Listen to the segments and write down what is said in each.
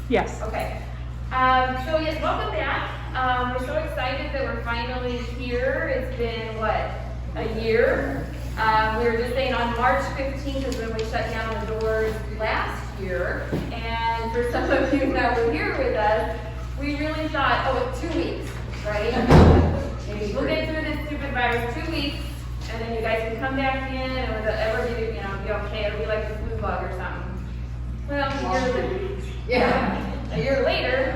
Yes. Okay. So yes, welcome back. We're so excited that we're finally here. It's been, what, a year? We were just saying on March 15th is when we shut down the doors last year. And for some of you that were here with us, we really thought, oh, 2 weeks, right? We'll get through this stupid virus 2 weeks, and then you guys can come back in, and it'll ever be, be okay. It'll be like the flu bug or something. Well, a year later.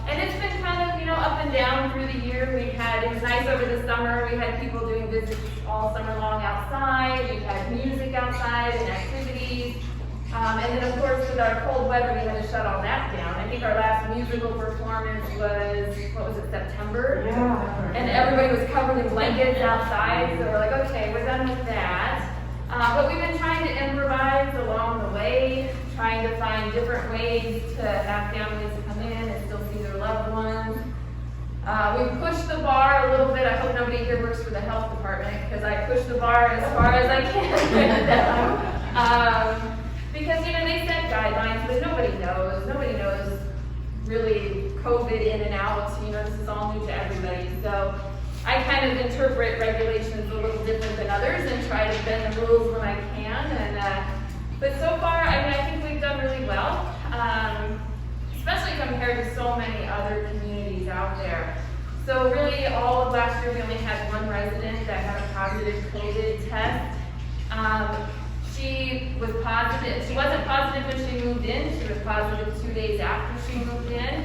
And it's been kind of, up and down through the year. It was nice over the summer. We had people doing visits all summer long outside. We've had music outside and activities. And then, of course, with our cold weather, we had to shut all that down. I think our last musical performance was, September? Yeah. And everybody was covered in blankets outside, so we're like, okay, we're done with that. But we've been trying to improvise along the way, trying to find different ways to have families come in and still see their loved ones. We've pushed the bar a little bit. I hope nobody here works for the health department, because I push the bar as far as I can with them. Because, they set guidelines, but nobody knows. Nobody knows really COVID in and out. This is all new to everybody. So I kind of interpret regulations a little different than others and try to bend the rules when I can. But so far, I think we've done really well, especially compared to so many other communities out there. So really, all of last year, we only had one resident that had a positive COVID test. She was positive. She wasn't positive when she moved in. She was positive 2 days after she moved in.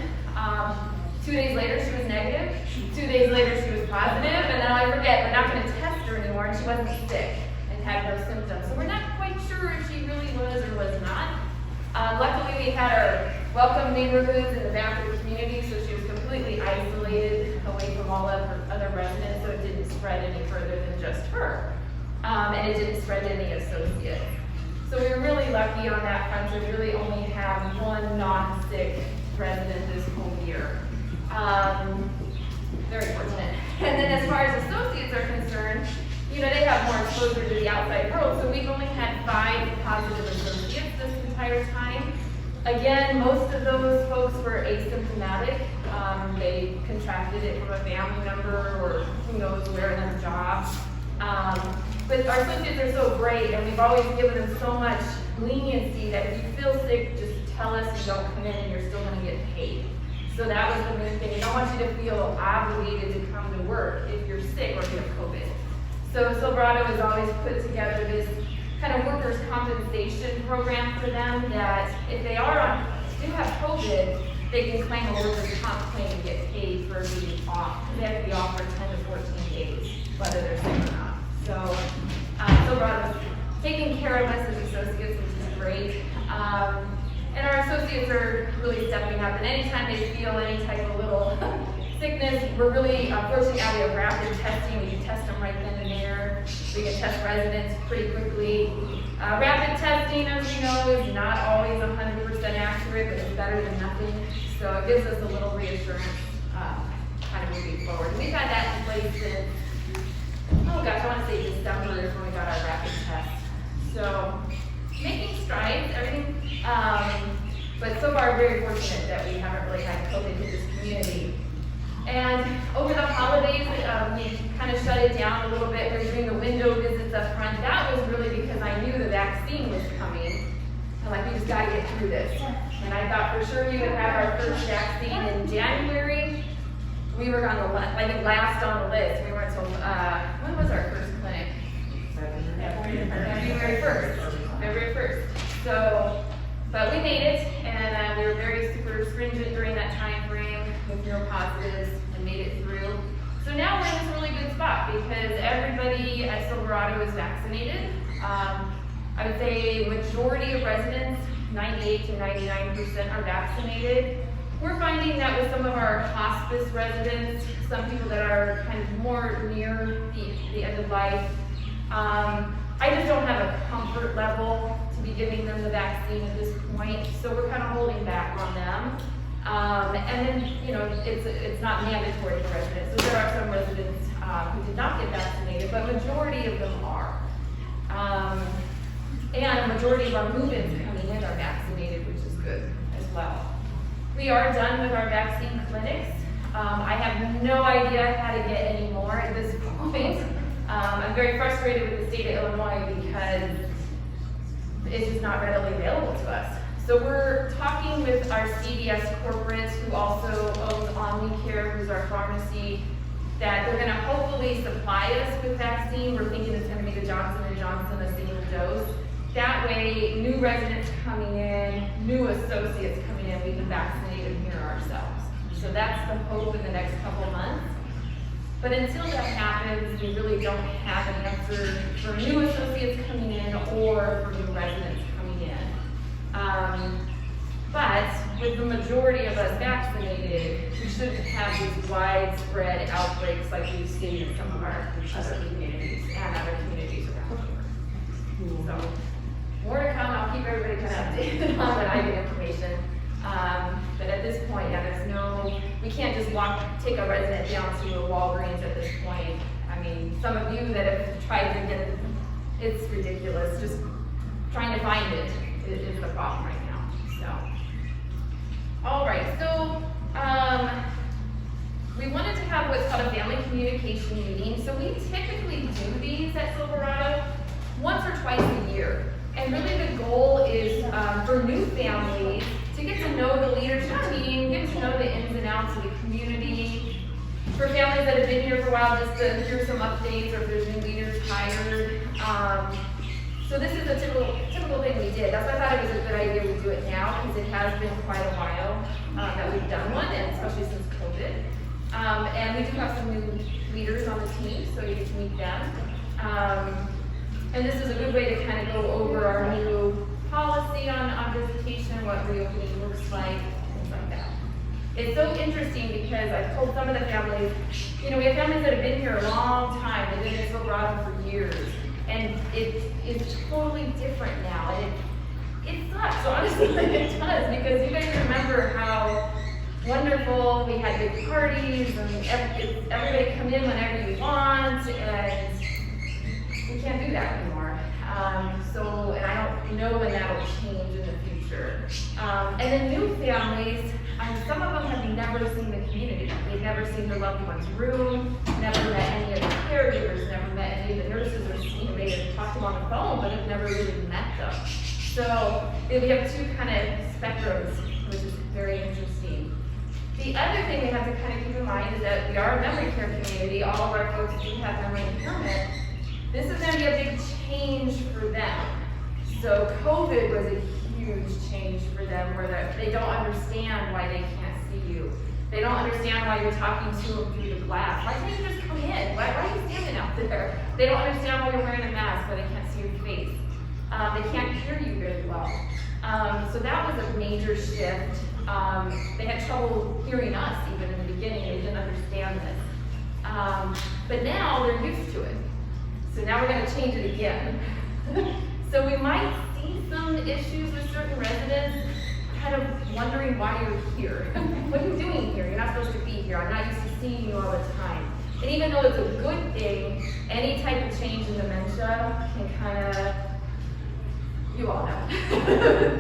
2 days later, she was negative. 2 days later, she was positive. And now I forget, we're not going to test her anymore. And she wasn't sick and had no symptoms. So we're not quite sure if she really was or was not. Luckily, we had our welcome neighborhoods in the back of the community, so she was completely isolated away from all of her other residents, so it didn't spread any further than just her. And it didn't spread to any associates. So we were really lucky on that front to really only have one non-sick resident this whole year. Very fortunate. And then as far as associates are concerned, they have more exposure to the outside world, so we've only had 5 positive associates this entire time. Again, most of those folks were asymptomatic. They contracted it from a family member or who knows where in their job. But our associates are so great, and we've always given them so much leniency that if you feel sick, just tell us you don't come in and you're still going to get paid. So that was the main thing. We don't want you to feel obligated to come to work if you're sick or you have COVID. So Silverado has always put together this kind of workers' compensation program for them that if they do have COVID, they can claim a workers' comp claim and get paid for being off. They have to be off for 10 to 14 days, whether they're sick or not. So Silverado's taking care of us as associates, which is great. And our associates are really stepping up. And anytime they feel any type of little sickness, we're really fortunate out of rapid testing. We can test them right then and there. We can test residents pretty quickly. Rapid testing, as you know, is not always 100% accurate, but it's better than nothing. So it gives us a little reassurance kind of moving forward. We've had that in place since, I want to say December is when we got our rapid test. So making strides, everything, but so far very fortunate that we haven't really had COVID in this community. And over the holidays, we kind of shut it down a little bit. We're doing the window visits up front. That was really because I knew the vaccine was coming. I'm we just got to get through this. And I thought for sure we would have our first vaccine in January. We were on the last on the list. We weren't until, when was our first clinic? February 1st. So, but we made it, and we were very super stringent during that time frame with no positives and made it through. So now we're in this really good spot because everybody at Silverado is vaccinated. I would say majority of residents, 98 to 99% are vaccinated. We're finding that with some of our hospice residents, some people that are kind of more near the end of life, I just don't have a comfort level to be giving them the vaccine at this point, so we're kind of holding back on them. And then, it's not mandatory for residents, so there are some residents who did not get vaccinated, but majority of them are. And a majority of our move-ins coming in are vaccinated, which is good as well. well. We are done with our vaccine clinics. I have no idea how to get any more at this point. I'm very frustrated with the state of Illinois because it's just not readily available to us. So we're talking with our CVS corporate, who also owns Omnicare, who's our pharmacy, that they're gonna hopefully supply us with vaccine. We're thinking it's gonna be the Johnson & Johnson, a single dose. That way, new residents coming in, new associates coming in, we can vaccinate them here ourselves. So that's the hope in the next couple of months. But until that happens, we really don't have an answer for new associates coming in or for new residents coming in. But with the majority of us vaccinated, we shouldn't have these widespread outbreaks like we've seen in some of our other communities and other communities around here. So, more to come. I'll keep everybody kind of updated on when I get information. But at this point, yeah, we can't just take a resident down to a Walgreens at this point. I mean, some of you that have tried to get it, it's ridiculous. Just trying to find it is the problem right now. So, all right. So, we wanted to have what's called a family communication meeting. So we typically do these at Silverado once or twice a year. And really the goal is for new families to get to know the leadership team, get to know the ins and outs of the community. For families that have been here for a while, just to hear some updates or if there's new leaders hired. So this is a typical thing we did. That's why I thought it was a good idea we do it now, because it has been quite a while that we've done one, and especially since COVID. And we do have some new leaders on the team, so you get to meet them. And this is a good way to kind of go over our new policy on visitation, what reopening looks like, things like that. It's so interesting because I've told some of the families, we have families that have been here a long time, they've been in Silverado for years, and it's totally different now, and it sucks, honestly, it does, because you guys remember how wonderful, we had big parties, and everybody come in whenever you want, and we can't do that anymore. And I don't know when that'll change in the future. And then new families, some of them have never seen the community. They've never seen their loved one's room, never met any of the caregivers, never met any of the nurses, or they have talked to them on the phone, but have never really met them. So we have two kind of spectrums, which is very interesting. The other thing we have to kind of keep in mind is that we are a memory care community. All of our folks do have memory impairment. This is going to be a big change for them. So COVID was a huge change for them, where they don't understand why they can't see you. They don't understand why you're talking to them through the glass. Why can't you just come in? Why are you standing out there? They don't understand why you're wearing a mask, why they can't see your face. They can't hear you very well. So that was a major shift. They had trouble hearing us even in the beginning. They didn't understand this. But now they're used to it. So now we're going to change it again. So we might see some issues with certain residents kind of wondering why you're here. What are you doing here? You're not supposed to be here. I'm not used to seeing you all the time. And even though it's a good thing, any type of change in dementia can kind of, you all know,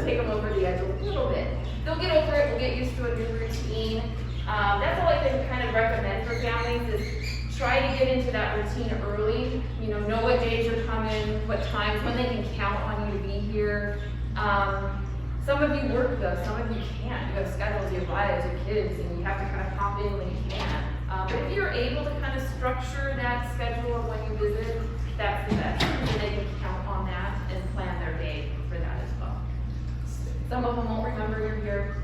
take them over the edge a little bit. They'll get over it. We'll get used to a new routine. That's all I can kind of recommend for families is try to get into that routine early. Know what days you're coming, what times, when they can count on you to be here. Some of you work though, some of you can't. You have schedules, you have lives, you have kids, and you have to kind of pop in when you can. But if you're able to kind of structure that schedule of when you visit, that's the best. And they can count on that and plan their day for that as well. Some of them won't remember you're here.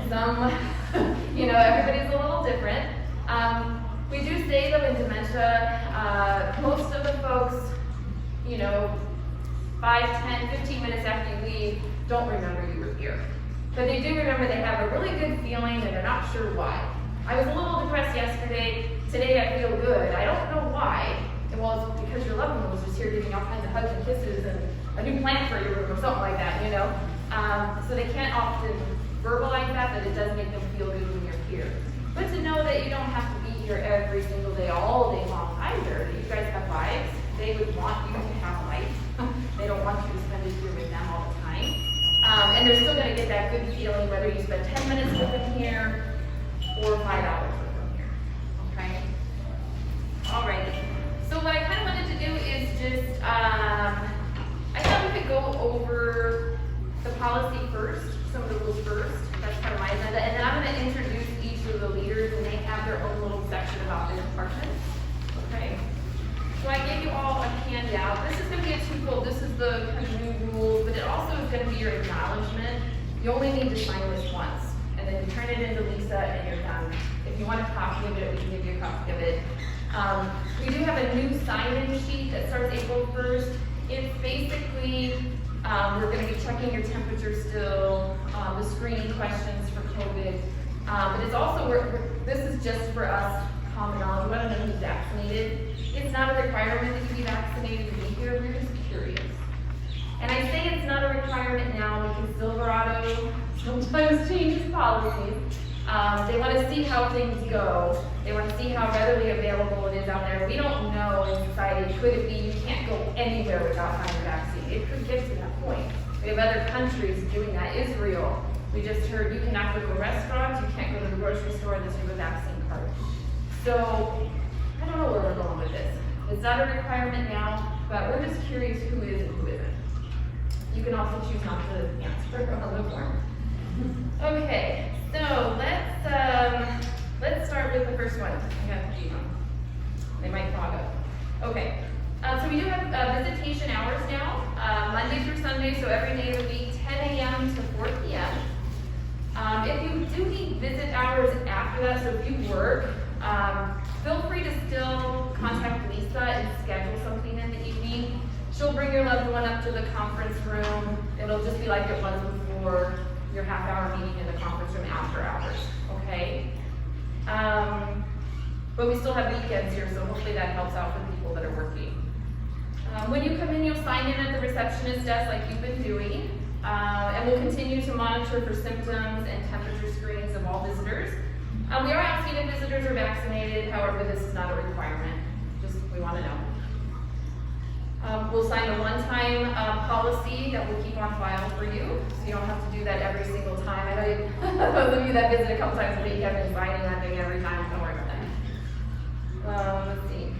Some, everybody's a little different. We do say though in dementia, most of the folks, 5, 10, 15 minutes after you leave, don't remember you were here. But they do remember they have a really good feeling and they're not sure why. I was a little depressed yesterday, today I feel good. I don't know why. Well, it's because your loved one was just here giving all kinds of hugs and kisses and a new plant for your room or something like that, So they can't often verbalize that, but it does make them feel good when you're here. But to know that you don't have to be here every single day, all day long either. You guys have lives. They would want you to have life. They don't want you to spend it here with them all the time. And they're still going to get that that good feeling whether you spend 10 minutes with them here or 5 hours with them here, okay? Alrighty, so what I kind of wanted to do is just, I thought we could go over the policy first, some of the rules first. That's kind of my agenda. And then I'm going to introduce each of the leaders, and they have their own little section about their department. Okay. So I gave you all a handout. This is going to be a two-fold. This is the kind of new rules, but it also is going to be your acknowledgement. You only need to sign this once, and then you turn it into Lisa, and you're done. If you want a copy of it, we can give you a copy of it. We do have a new sign-in sheet that starts April 1st. It's basically, we're going to be checking your temperature still, the screening questions for COVID. But it's also, this is just for us, common knowledge. We want to know who's vaccinated. It's not a requirement that you be vaccinated to be here. We're just curious. And I say it's not a requirement now because Silverado sometimes changes policies. They want to see how things go. They want to see how readily available it is out there. We don't know in society, could it be you can't go anywhere without having a vaccine? It could get to that point. We have other countries doing that. Israel, we just heard you cannot go to a restaurant, you can't go to the grocery store unless you have a vaccine card. So, I don't know where we're going with this. It's not a requirement now, but we're just curious who is and who isn't. You can also choose not to answer on the form. Okay, so let's start with the first one. I got the G one. They might fog up. Okay, so we do have visitation hours now, Monday through Sunday, so every day of the week, 10 a.m. to 4 p.m. If you do need visit hours after that, so if you work, feel free to still contact Lisa and schedule something in the evening. She'll bring your loved one up to the conference room. It'll just be like it was before, your half-hour meeting in the conference room after hours, okay? But we still have weekends here, so hopefully that helps out for people that are working. When you come in, you'll sign in at the receptionist desk like you've been doing, and we'll continue to monitor for symptoms and temperature screenings of all visitors. We are asking if visitors are vaccinated, however, this is not a requirement, just we want to know. We'll sign a one-time policy that we'll keep on file for you, so you don't have to do that every single time. I know those of you that visit a couple times a week have been signing that thing every time. Don't worry about that. Let's see.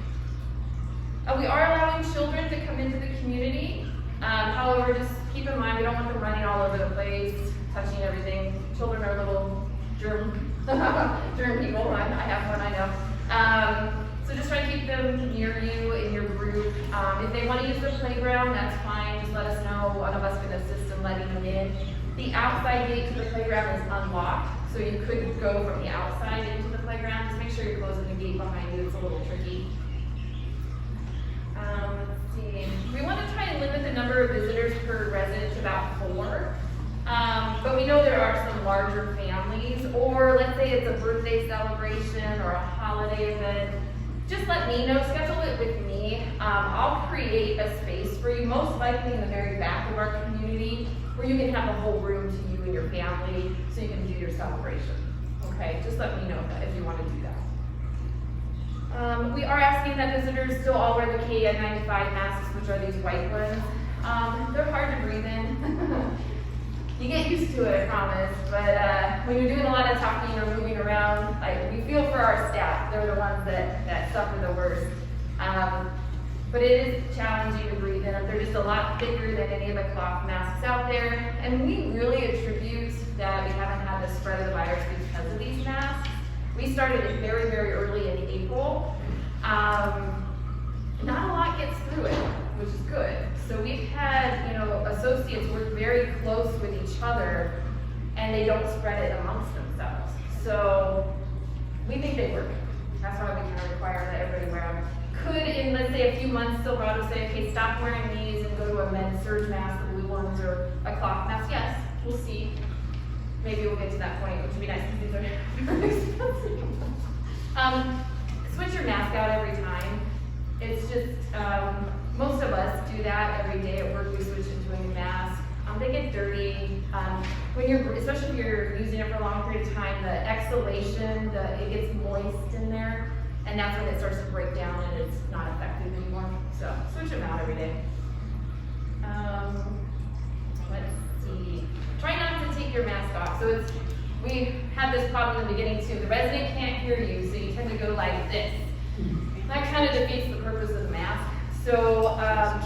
We are allowing children to come into the community. However, just keep in mind we don't want them running all over the place, touching everything. Children are little germ people. I have one, I know. So just try to keep them near you in your group. If they want to use the playground, that's fine. Just let us know. One of us can assist in letting them in. The outside gate to the playground is unlocked, so you could go from the outside into the playground. Just make sure you're closing the gate behind you. It's a little tricky. Let's see. We want to try and limit the number of visitors per resident to about 4. But we know there are some larger families, or let's say it's a birthday celebration or a holiday event. Just let me know, schedule it with me. I'll create a space for you, most likely in the very back of our community, where you can have a whole room to you and your family, so you can do your celebration. Okay, just let me know if you want to do that. We are asking that visitors still all wear the KN95 masks, which are these white ones. They're hard to breathe in. You get used to it, I promise, but when you're doing a lot of talking or moving around, we feel for our staff. They're the ones that suffer the worst. But it is challenging to breathe in them. They're just a lot thicker than any of the cloth masks out there, and we really attribute that we haven't had the spread of the virus because of these masks. We started it very, very early in April. Not a lot gets through it, which is good. So we've had, associates work very close with each other, and they don't spread it amongst themselves. So we think they work. That's why we kind of require that everybody wear them. Could, in let's say a few months, Silverado say, okay, stop wearing these and go to a men's surge mask, the blue ones, or a cloth mask? Yes, we'll see. Maybe we'll get to that point, which would be nice because these are very expensive. Switch your mask out every time. It's just, most of us do that every day at work. We switch into a new mask. They get dirty. Especially if you're using it for a long period of time, the exhalation, it gets moist in there, and that's when it starts to break down and it's not effective anymore. So switch them out every day. Let's see. Try not to take take your mask off. So we had this problem in the beginning too. The resident can't hear you, so you tend to go like this. That kind of defeats the purpose of the mask. So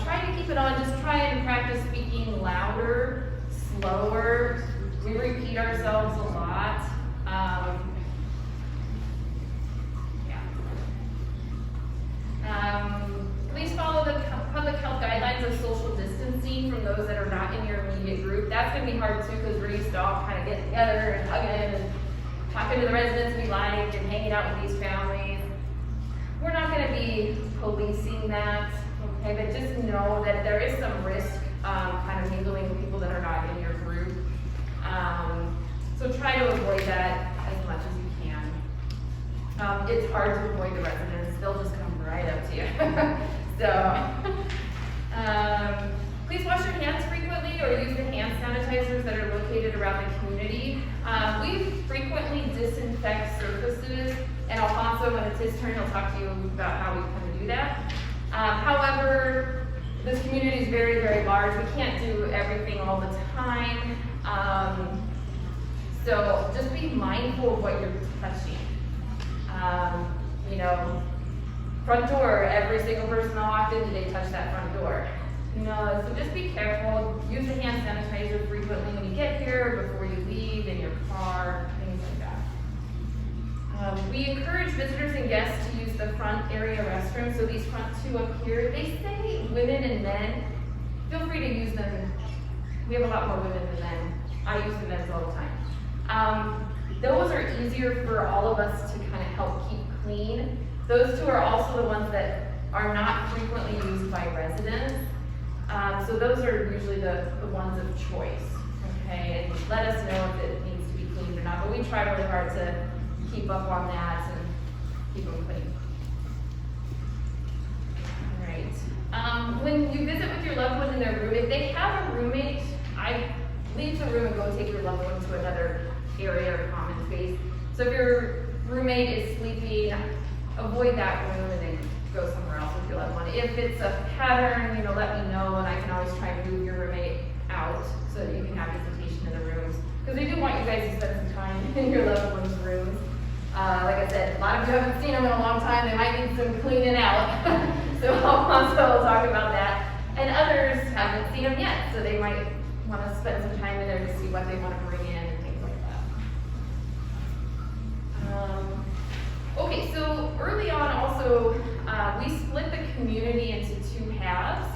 try to keep it on. Just try and practice speaking louder, slower. We repeat ourselves a lot. Please follow the public health guidelines of social distancing from those that are not in your immediate group. That's going to be hard too because we're used to all kind of getting together and hugging and talking to the residents we like and hanging out with these families. We're not going to be policing that, okay? But just know that there is some risk kind of mingling with people that are not in your group. So try to avoid that as much as you can. It's hard to avoid the residents. They'll just come right up to you. So, please wash your hands frequently or use the hand sanitizers that are located around the community. We frequently disinfect surfaces, and Alfonso, when it's his turn, he'll talk to you about how we kind of do that. However, this community is very, very large. We can't do everything all the time. So just be mindful of what you're touching. You know, front door, every single person that walked in, did they touch that front door? No, so just be careful. Use the hand sanitizer frequently when you get here, before you leave, in your car, things like that. We encourage visitors and guests to use the front area restrooms. So these front two up here, they say women and men. Feel free to use them. We have a lot more women than men. I use the men's all the time. Those are easier for all of us to kind of help keep clean. Those two are also the ones that are not frequently used by residents. So those are usually the ones of choice, okay? And let us know if it needs to be cleaned or not, but we try really hard to keep up on that and keep them clean. All right. When you visit with your loved one in their room, if they have a roommate, leave the room and go take your loved one to another area or common space. So if your roommate is sleeping, avoid that room and then go somewhere else with your loved one. If it's a pattern, let me know, and I can always try and move your roommate out so that you can have visitation in the rooms. Because we do want you guys to spend some time in your loved one's rooms. Like I said, a lot of you haven't seen them in a long time. They might need some cleaning out. So Alfonso will talk about that. And others haven't seen them yet, so they might want to spend some time in there to see what they want to bring in and things like that. Okay, so early on also, we split the community into two halves,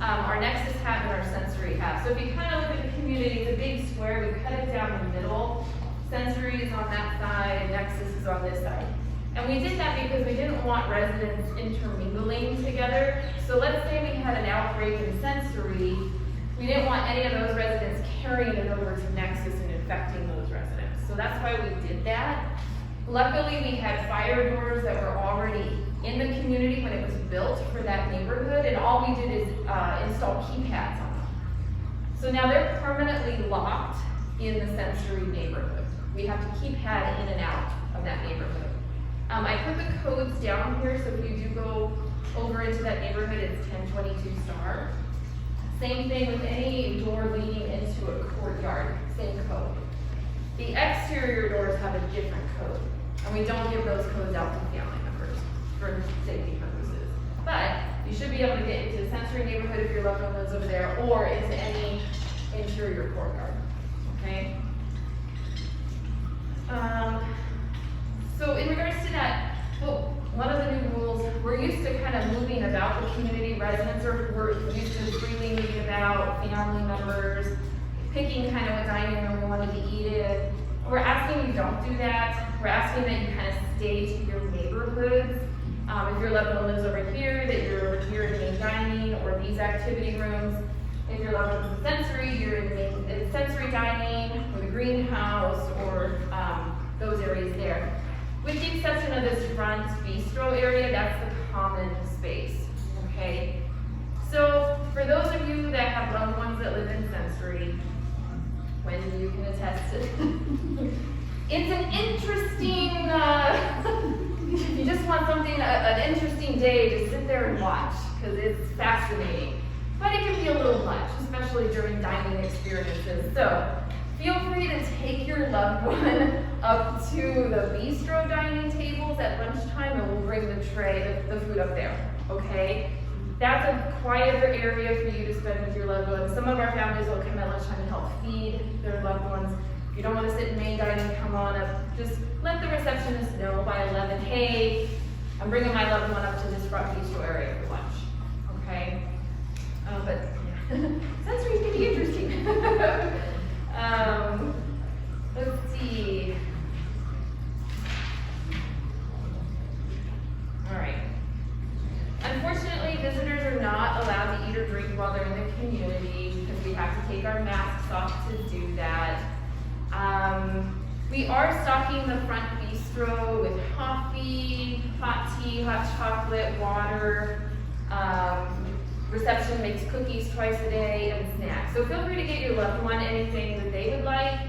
our Nexus half and our sensory half. So if you kind of look at the community, it's a big square, we cut it down the middle. Sensory is on that side, and Nexus is on this side. And we did that because we didn't want residents intermingling together. So let's say we had an outbreak in sensory, we didn't want any of those residents carrying it over to Nexus and infecting those residents. So that's why we did that. Luckily, we had fire doors that were already in the community when it was built for that neighborhood, and all we did is install keypads on them. So now they're permanently locked in the sensory neighborhood. We have to keypad in and out of that neighborhood. I put the codes down here, so if you do go over into that neighborhood, it's 1022 star. Same thing with any door leading into a courtyard, same code. The exterior doors have a different code, and we don't give those codes out to family members for safety purposes. But you should be able to get into the sensory neighborhood if your loved one lives over there, or into any interior courtyard, okay? So in regards to that, well, one of the new rules, we're used to kind of moving about the community. Residents we're used to freely moving about, family members, picking kind of what dining room we wanted to eat in. We're asking you don't do that. We're asking that you kind of stay to your neighborhoods. If your loved one lives over here, that you're over here in the main dining or these activity rooms. If your loved one's in sensory, you're in the sensory dining or the greenhouse or those areas there. With the exception of this front bistro area, that's the common space, okay? So for those of you that have loved ones that live in sensory, Wendy, you can attest to it's an interesting, if you just want something, an interesting day to sit there and watch, because it's fascinating. But it can be a little much, especially during dining experiences. So Feel free to take your loved one up to the bistro dining tables at lunchtime and we'll bring the tray, the food up there, okay? That's a quieter area for you to spend with your loved ones. Some of our families will come at lunchtime and help feed their loved ones. If you don't want to sit in main dining, come on up. Just let the receptionist know by 11, hey, I'm bringing my loved one up to this front bistro area for lunch, okay? But yeah. Sensory can be interesting. Let's see. All right. Unfortunately, visitors are not allowed to eat or drink while they're in the community because we have to take our masks off to do that. We are stocking the front bistro with coffee, hot tea, hot chocolate, water. Reception makes cookies twice a day and snacks. So feel free to get your loved one anything that they would like.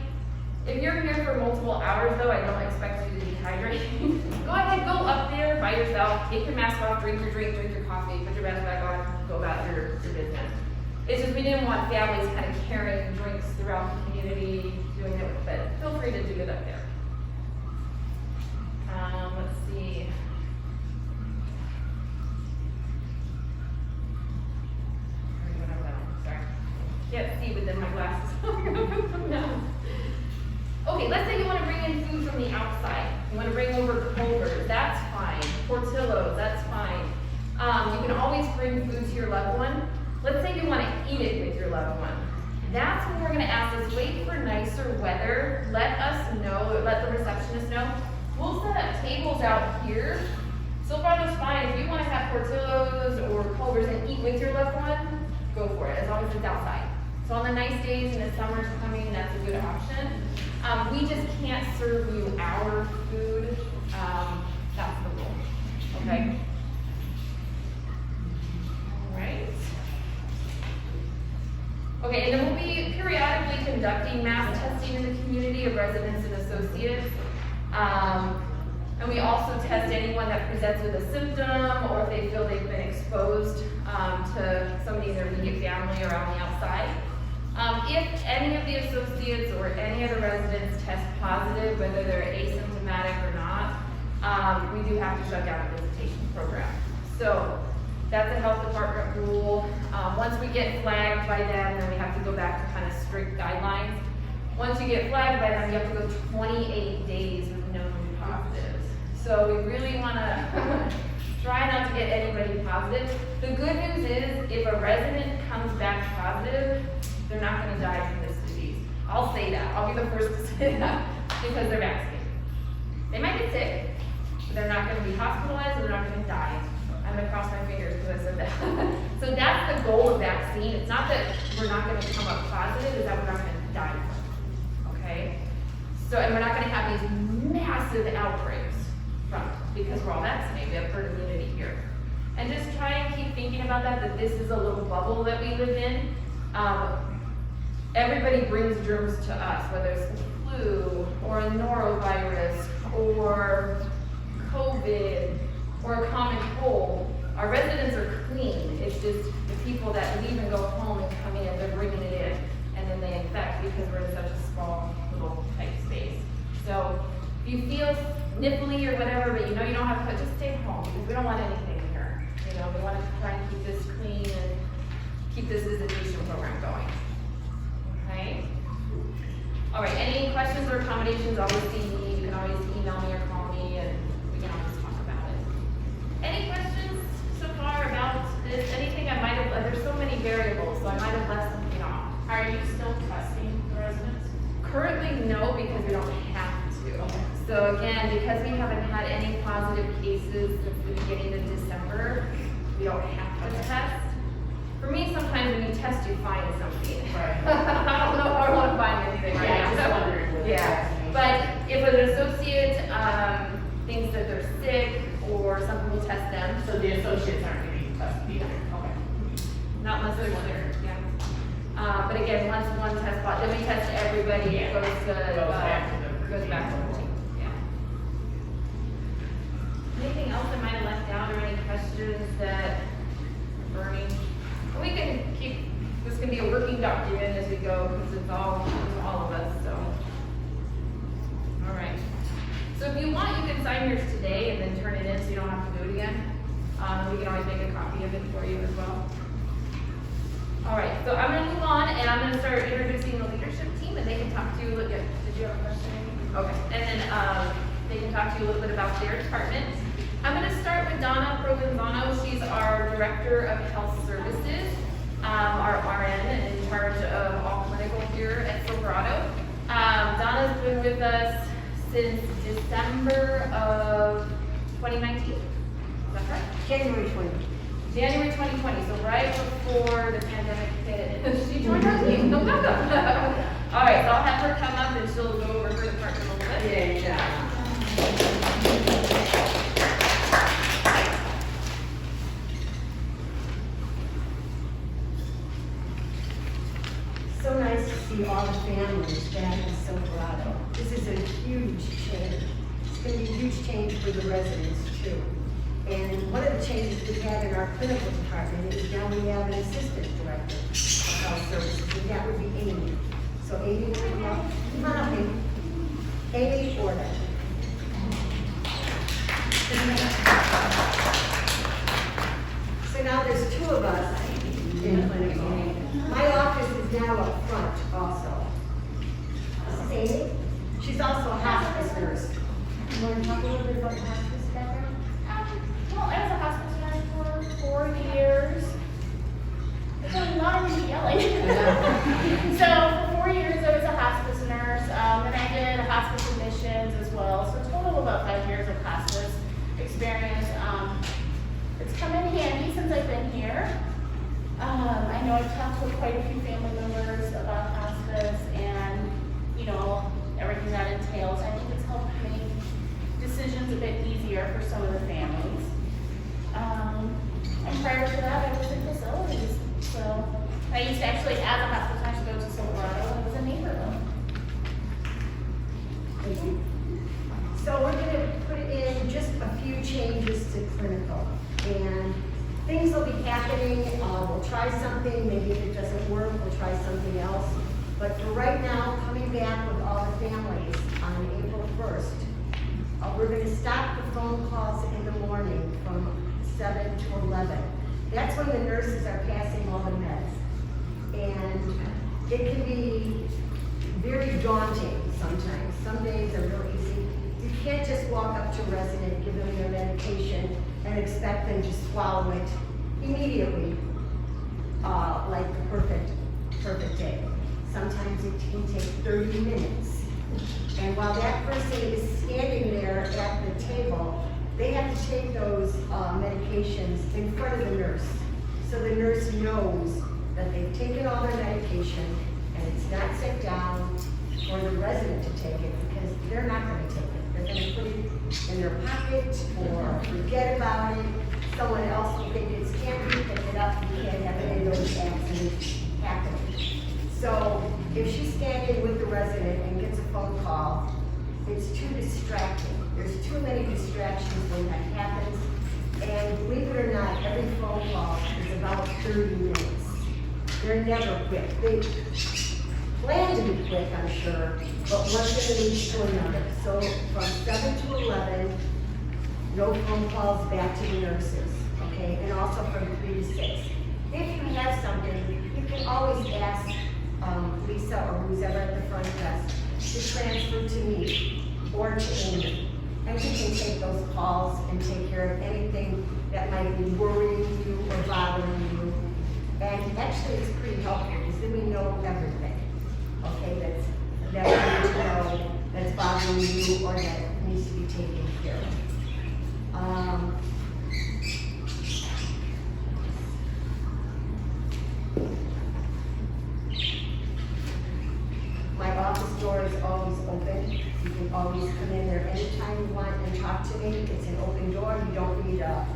If you're here for multiple hours though, I don't expect you to dehydrate. Go ahead, go up there by yourself, take your mask off, drink your drink, drink your coffee, put your mask back on, go about your business. It's just we didn't want families kind of carrying drinks throughout the community, doing it, but feel free to do it up there. Let's see. Can't see within my glasses. I'm gonna put them down. Okay, let's say you want to bring in food from the outside. You want to bring over Culver's, that's fine. Portillo's, that's fine. You can always bring food to your loved one. Let's say you want to eat it with your loved one. That's when we're going to ask is wait for nicer weather. Let us know, or let the receptionist know. We'll set up tables out here. Silverado's fine. If you want to have Portillo's or Culver's and eat with your loved one, go for it, as long as it's outside. So on the nice days and the summer's coming, that's a good option. We just can't serve you our food. That's the rule, okay? All right. Okay, and then we'll be periodically conducting mass testing in the community of residents and associates. And we also test anyone that presents with a symptom or if they feel they've been exposed to somebody in their immediate family or on the outside. If any of the associates or any of the residents test positive, whether they're asymptomatic or not, we do have to shut down the visitation program. So that's a health department rule. Once we get flagged by them, then we have to go back to kind of strict guidelines. Once you get flagged by them, you have to go 28 days with no new positives. So we really want to try not to get anybody positive. The good news is if a resident comes back positive, they're not going to die from this disease. I'll say that. I'll be the first to say that because they're vaccinated. They might get sick, but they're not going to be hospitalized, and they're not going to die. I'm going to cross my fingers because I said that. So that's the goal of vaccine. It's not that we're not going to come up positive, it's that we're not going to die from it. Okay? So, and we're not going to have these massive outbreaks from it because we're all vaccinated. We have herd immunity here. And just try and keep thinking about that this is a little bubble that we live in. Everybody brings germs to us, whether it's the flu or a norovirus or COVID or a common cold. Our residents are clean. It's just the people that leave and go home and come in, they're bringing it in, and then they infect because we're in such a small little tight space. So if you feel nipply or whatever, but you know you don't have to, just stay home because we don't want anything here. You know, we want to try and keep this clean and keep this visitation program going. Okay? All right, any questions or accommodations, always see me. You can always email me or call me and we can always talk about it. Any questions so far about this? Anything I might have, there's so many variables, so I might have left something off. Are you still testing the residents? Currently, no, because we don't have to. Okay. So again, because we haven't had any positive cases since the beginning of December, we don't have to test. For me, sometimes when you test, you find something. Right. I don't know if I want to find anything right now. Just wondering. Yeah, but if an associate thinks that they're sick or something, we'll test them. So the associates aren't getting tested either? Okay. Not unless they're sick, yeah. But again, once one test positive, then we test everybody, it goes back to the team. Yeah. Anything else I might have left out or any questions that are burning? We can keep, this can be a working document as we go because it's all of us, so. We can always make a copy of it for you as well. All right, so I'm gonna move on and I'm gonna start introducing the leadership team and they can talk to you, did you have a question? Okay, and then they can talk to you a little bit about their department. I'm gonna start with Donna Provenzano. She's our Director of Health Services, our RN and in charge of all clinical here at Silverado. Donna's been with us since December of 2019, is that correct? January 20. January 2020, so right before the pandemic hit. She joined our team, so welcome. All right, so I'll have her come up and she'll go over her department a little bit. Yeah. So nice to see all the families back in Silverado. This is a huge change. It's going to be a huge change for the residents too. And one of the changes we have in our clinical department is now we have an assistant director of health services, and that would be Amy. So Amy will come up. Come on up, Amy. Amy Order. So now there's two of us in clinical. My office is now up front also. This is Amy. She's also a hospice nurse. You want to talk a little bit about the hospice background? Well, I was a hospice nurse for 4 years. So not really yelling. So for 4 years I was a hospice nurse, and I did hospice admissions as well. So total about 5 years of hospice experience. It's come in handy since I've been here. I know I've talked to quite a few family members about hospice and, you know, everything that entails. I think it's helped make decisions a bit easier for some of the families. And prior to that, I was in facilities. So I used to actually, as a hospice nurse, go to Silverado and it was a neighborhood. Thank you. So we're going to put in just a few changes to clinical. And things will be happening. We'll try something. Maybe if it doesn't work, we'll try something else. But for right now, coming back with all the families on April 1st, we're going to stop the phone calls in the morning from 7 to 11. That's when the nurses are passing all the meds. And it can be very daunting sometimes. Some days are real easy. You can't just walk up to a resident, give them their medication, and expect them to swallow it immediately, like the perfect day. Sometimes it can take 30 minutes. And while that person is standing there at the table, they have to take those medications in front of the nurse. So the nurse knows that they've taken all their medication and it's not set down for the resident to take it because they're not going to take it. They're going to put it in their pocket or forget about it. Someone else will think it's can't be pick it up. You can't have any of those accidents happen. So if she's standing with the resident and gets a phone call, it's too distracting. There's too many distractions when that happens. And believe it or not, every phone call is about 30 minutes. They're never quick. They plan to be quick, I'm sure, but one thing leads to another. So from 7 to 11, no phone calls back to the nurses, okay? And also from 3 to 6. If you have something, you can always ask Lisa or who's ever at the front desk to transfer to me or to Amy. And we can take those calls and take care of anything that might be worrying you or bothering you. And actually, it's pretty helpful because then we know everything, okay, that we need to know that's bothering you or that needs to be taken care of. My office door is always open. You can always come in there anytime you want and talk to me. It's an open door. You don't need a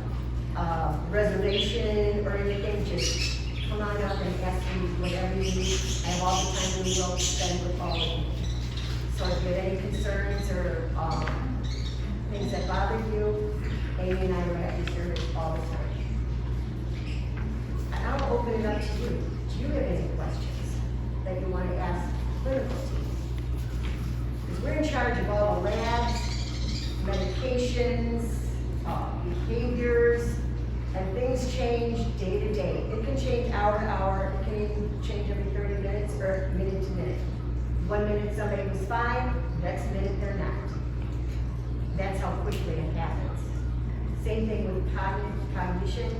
reservation or anything. Just come on up and ask me whatever you need. I have all the time in the world to spend with all of you. So if you have any concerns or things that bother you, Amy and I are at your service all the time. And I'll open it up to you. Do you have any questions that you want to ask clinical team? Because we're in charge of all the labs, medications, behaviors, And things change day to day. It can change hour to hour, it can even change every 30 minutes or minute to minute. 1 minute somebody was fine, next minute they're not. That's how quickly it happens. Same thing with cognition.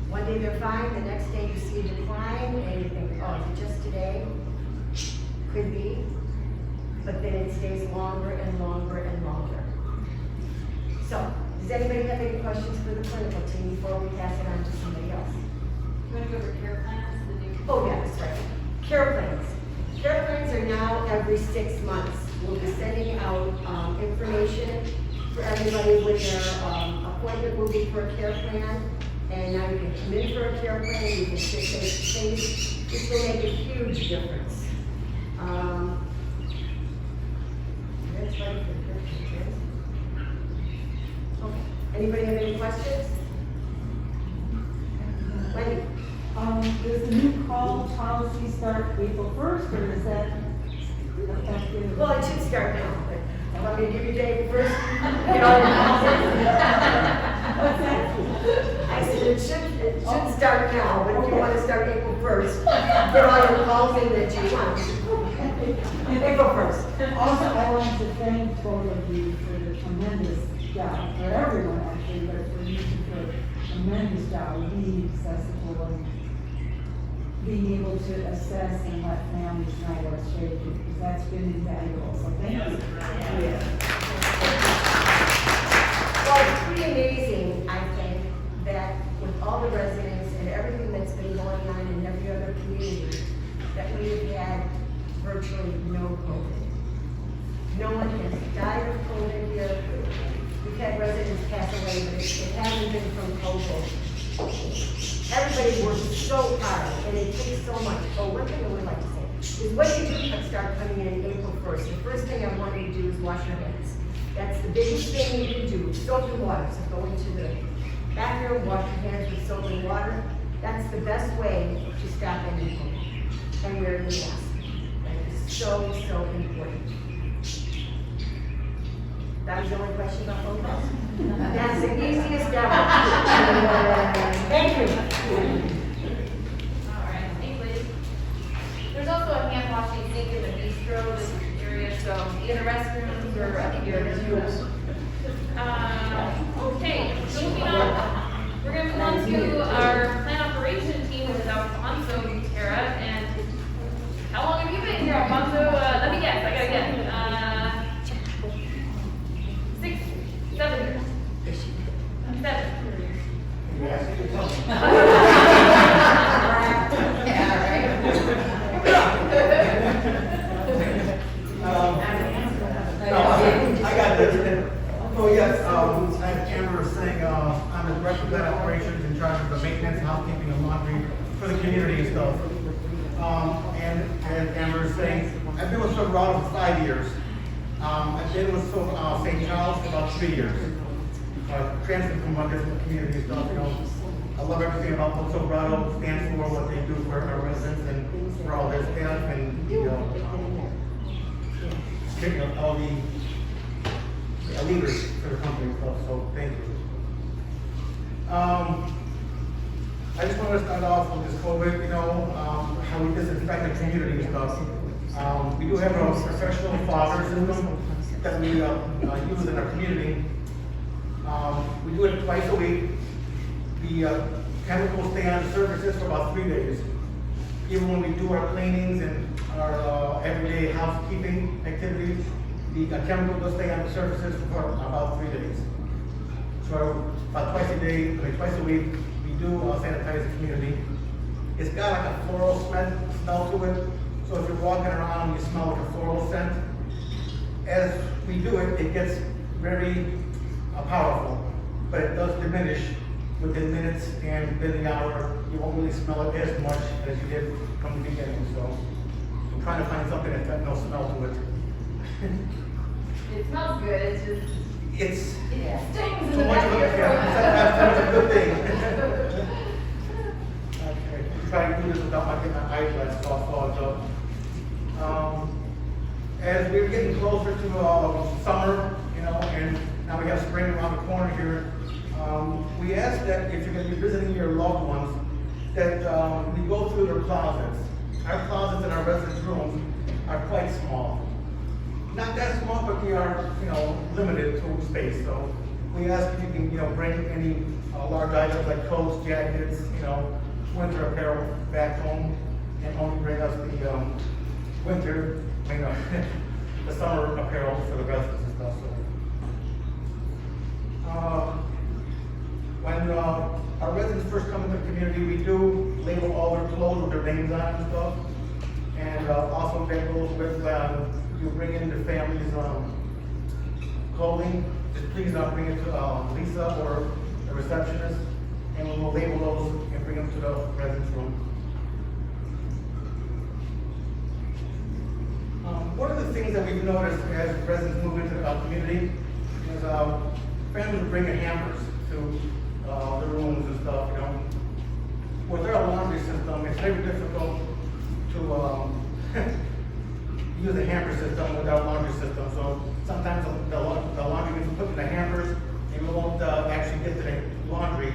One day they're fine, the next day you see a decline, and you think, oh, is it just today? Could be. But then it stays longer and longer and longer. So, does anybody have any questions for the clinical team before we pass it on to somebody else? You want to go over care plans, the new? Oh, yeah, that's right. Care plans. Care plans are now every 6 months. We'll be sending out information for everybody when their appointment will be for a care plan. And now you can come in for a care plan, you can take things. This will make a huge difference. That's right for care plans. Okay. Anybody have any questions? Wendy? Does the new call policy start April 1st, or is that effective? Well, it should start now, but I want me to give you a date first. Get all your calls in. What's that? I said it should start now, but if you want to start April 1st, get all your calls in that you want. April 1st. Also, I want to thank both of you for the tremendous job, for everyone actually, but for you for a tremendous job of being accessible and being able to assess and let families know what's shaking, because that's been invaluable, so thank you. Well, it's pretty amazing, I think, that with all the residents and everything that's been going on in every other community, that we have had virtually no COVID. No one has died of COVID here. We've had residents pass away, but it hasn't been from COVID. Everybody works so hard, and it takes so much. Oh, one thing I would like to say is when you do start coming in April 1st, the first thing I want you to do is wash your hands. That's the biggest thing you can do, soap and water. So go into the bathroom, wash your hands with soap and water. That's the best way to stop any COVID. And wear the mask. That is so, so important. That was the only question about phone calls? That's the easiest ever. Thank you. All right, thanks, ladies. There's also a hand washing sink in the bistro, this area, so in the restrooms or up here. Okay, so moving on. We're gonna move on to our plant operation team, which is Alfonso Gutera, and how long have you been here, Alfonso? Let me guess, I gotta guess. 6, 7 years. 7. I got this. Oh, yes, as Amber was saying, I'm the director of plant operations in charge of the maintenance, housekeeping, and laundry for the community and stuff. And as Amber was saying, I've been with Silverado for 5 years. I've been with St. Charles for about 3 years. Transferred from a different community and stuff, you know. I love everything about what Silverado stands for, what they do for our residents and for all their staff and, you know, all the leaders for the company and stuff, so thank you. I just want to start off with this COVID, you know, how we disinfect the community and stuff. We do have a professional father system that we use in our community. We do it twice a week. The chemicals stay on surfaces for about 3 days. Even when we do our cleanings and our everyday housekeeping activities, the chemical will stay on the surfaces for about 3 days. So about twice a week, we do sanitize the community. It's got like a floral smell to it. So if you're walking around, you smell like a floral scent. As we do it, it gets very powerful, but it does diminish within minutes and within the hour. You won't really smell it as much as you did from the beginning. So I'm trying to find something that's got no smell to it. It smells good, it's just, It's it stings in too the much back of of your a, throat. that's a good thing. Okay, I'm trying to do this without getting my eyeglasses all fogged up. As we're getting closer to summer, you know, and now we have spring around the corner here, We ask that if you're gonna be visiting your loved ones, that we go through their closets. Our closets in our residence rooms are quite small. Not that small, but we are, limited to space. So we ask if you can, bring any large items like coats, jackets, winter apparel back home, and only bring us the winter, the summer apparel for the residents and stuff. So, when our residents first come into the community, we do label all their clothes with their names on it and stuff. And also that goes with, you bring in the family's clothing, just please don't bring it to Lisa or the receptionist, and we'll label those and bring them to the residence room. One of the things that we've noticed as residents move into the community is families will bring in hampers to the rooms and stuff, With our laundry system, it's very difficult to use the hamper system with our laundry system. So sometimes the laundry gets put in the hampers, and we won't actually get to the laundry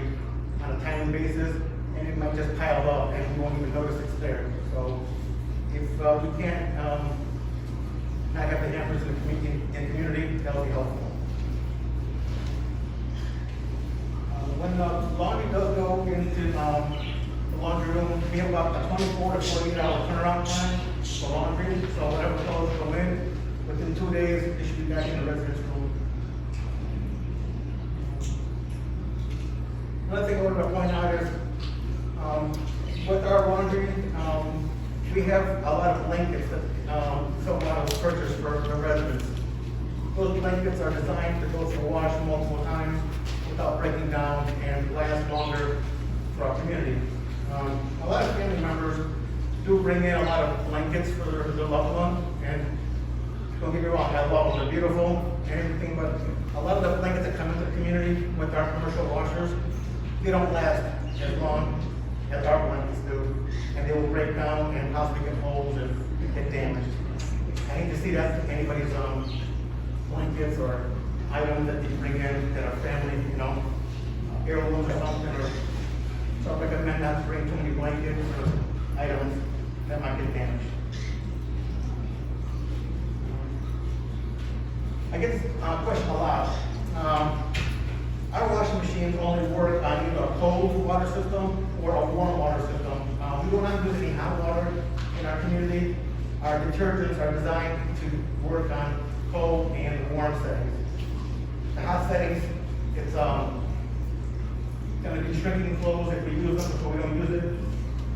on a timely basis, and it might just pile up, and we won't even notice it's there. So if we can't not have the hampers in the community, that'll be helpful. When the laundry does go into the laundry room, we have about a 24 to 48 hour turnaround time for laundry. So whatever clothes go in, within 2 days, they should be back in the residence room. Another thing I want to point out is, with our laundry, we have a lot of blankets that someone will purchase for the residents. Those blankets are designed to go through a wash multiple times without breaking down and last longer for our community. A lot of family members do bring in a lot of blankets for their loved one, and don't get me wrong, I love them, they're beautiful and everything, but a lot of the blankets that come into the community with our commercial washers, they don't last as long as our blankets do, and they will break down and possibly get holes and get damaged. I hate to see that in anybody's blankets or items that they bring in that are family, heirlooms or something, so I recommend not to bring too many blankets or items that might get damaged. I get this question a lot. Our washing machines only work on either a cold water system or a warm water system. We do not use any hot water in our community. Our detergents are designed to work on cold and warm settings. The hot settings, it's going to be shrinking clothes if we use them, so we don't use it.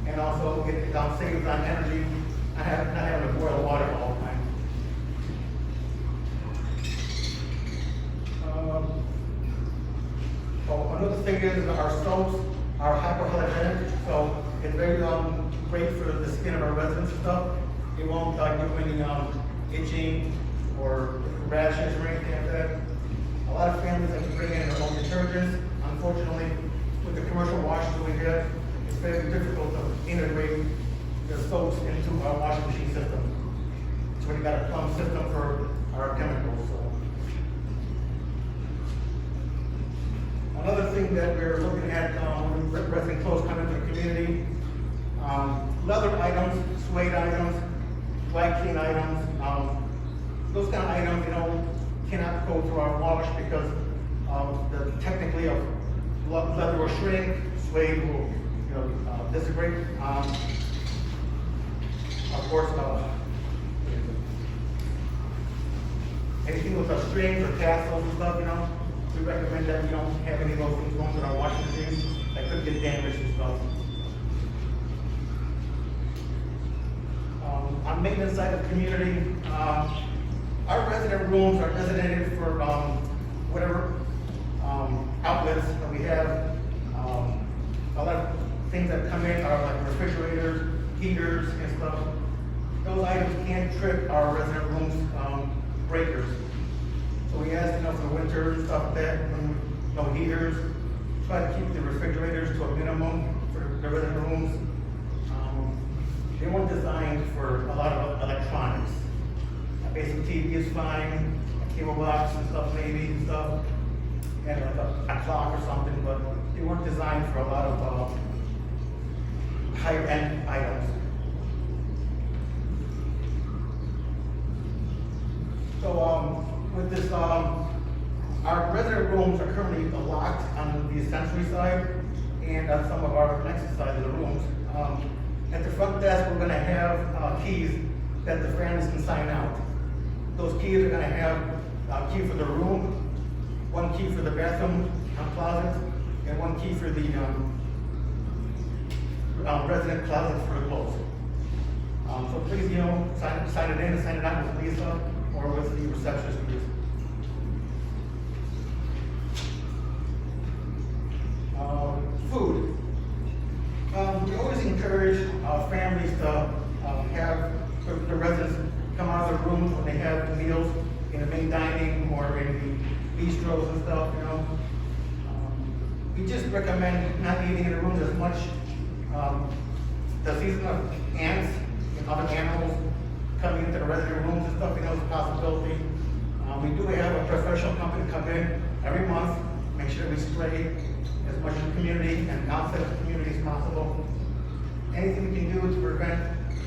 And also it saves on energy, not having to boil water all the time. Another thing is our soaps are hypoallergenic, so it's very great for the skin of our residents and stuff. It won't give any itching or rashes or anything like that. A lot of families like to bring in their own detergents. Unfortunately, with the commercial washers we get, it's very difficult to integrate the soaps into our washing machine system. So we got a plumb system for our chemicals. So. Another thing that we're looking at when we're resident clothes come into the community, leather items, suede items, dry clean items, those kind of items, cannot go through our wash because technically leather will shrink, suede will, disintegrate. Of course, anything with the strings or tassels and stuff, we recommend that we don't have any of those things going to our washing machines that could get damaged and stuff. On maintenance side of the community, our resident rooms are designated for whatever outlets that we have. A lot of things that come in are like refrigerators, heaters, and stuff. Those items can trip our resident rooms breakers. So we ask, for the winter and stuff like that, no heaters, try to keep the refrigerators to a minimum for the resident rooms. They weren't designed for a lot of electronics. A basic TV is fine, a cable box and stuff maybe and stuff. and like a clock or something, but they weren't designed for a lot of higher end items. So with this, our resident rooms are currently locked on the sensory side and on some of our next side of the rooms. At the front desk, we're gonna have keys that the families can sign out. Those keys are gonna have a key for the room, one key for the bathroom closet, and one key for the resident closet for the clothes. So please, sign it in and sign it out with Lisa or with the receptionist, please. Food. We always encourage families to have the residents come out of their rooms when they have meals in the main dining or in the bistros and stuff, we just recommend not eating in the rooms as much. The season of ants and other animals coming into the resident rooms and stuff, is a possibility. We do have a professional company come in every month, make sure we spray as much of the community and outside of the community as possible. Anything we can do to prevent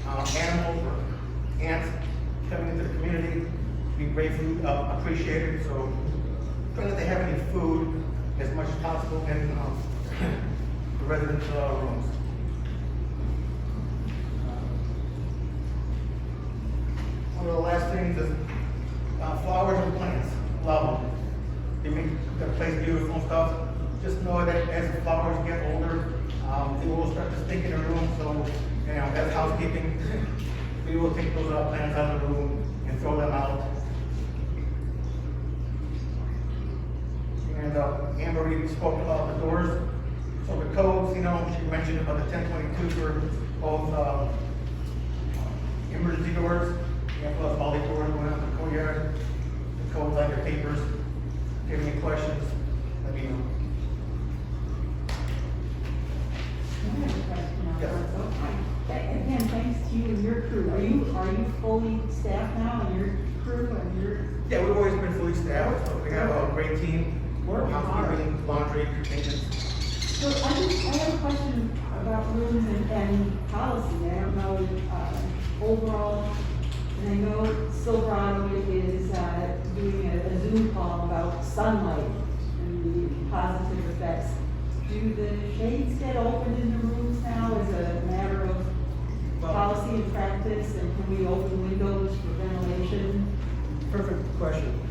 animals or ants coming into the community, we gratefully appreciate it. So try not to have any food as much as possible in the residents' rooms. One of the last things is flowers and plants. Love them. They make the place beautiful and stuff. Just know that as the flowers get older, they will start to stink in the room. So, as housekeeping, we will take those plants out of the room and throw them out. And Amber already spoke about the doors. So the codes, she mentioned about the 1022 for both emergency doors and plus all the doors going out the courtyard. The codes on your papers. If you have any questions, let me know. I have a question on Yes. that. Again, thanks to you and your crew. Are you fully staffed now and your crew and your? Yeah, we've always been fully staffed. So we have a great team. Working hard. Housekeeping, laundry, maintenance. So I have a question about rooms and policy. I don't know, overall, and I know Silverado is doing a Zoom call about sunlight and the positive effects. Do the shades get opened in the rooms now as a matter of policy and practice? And can we open windows for ventilation? Perfect question.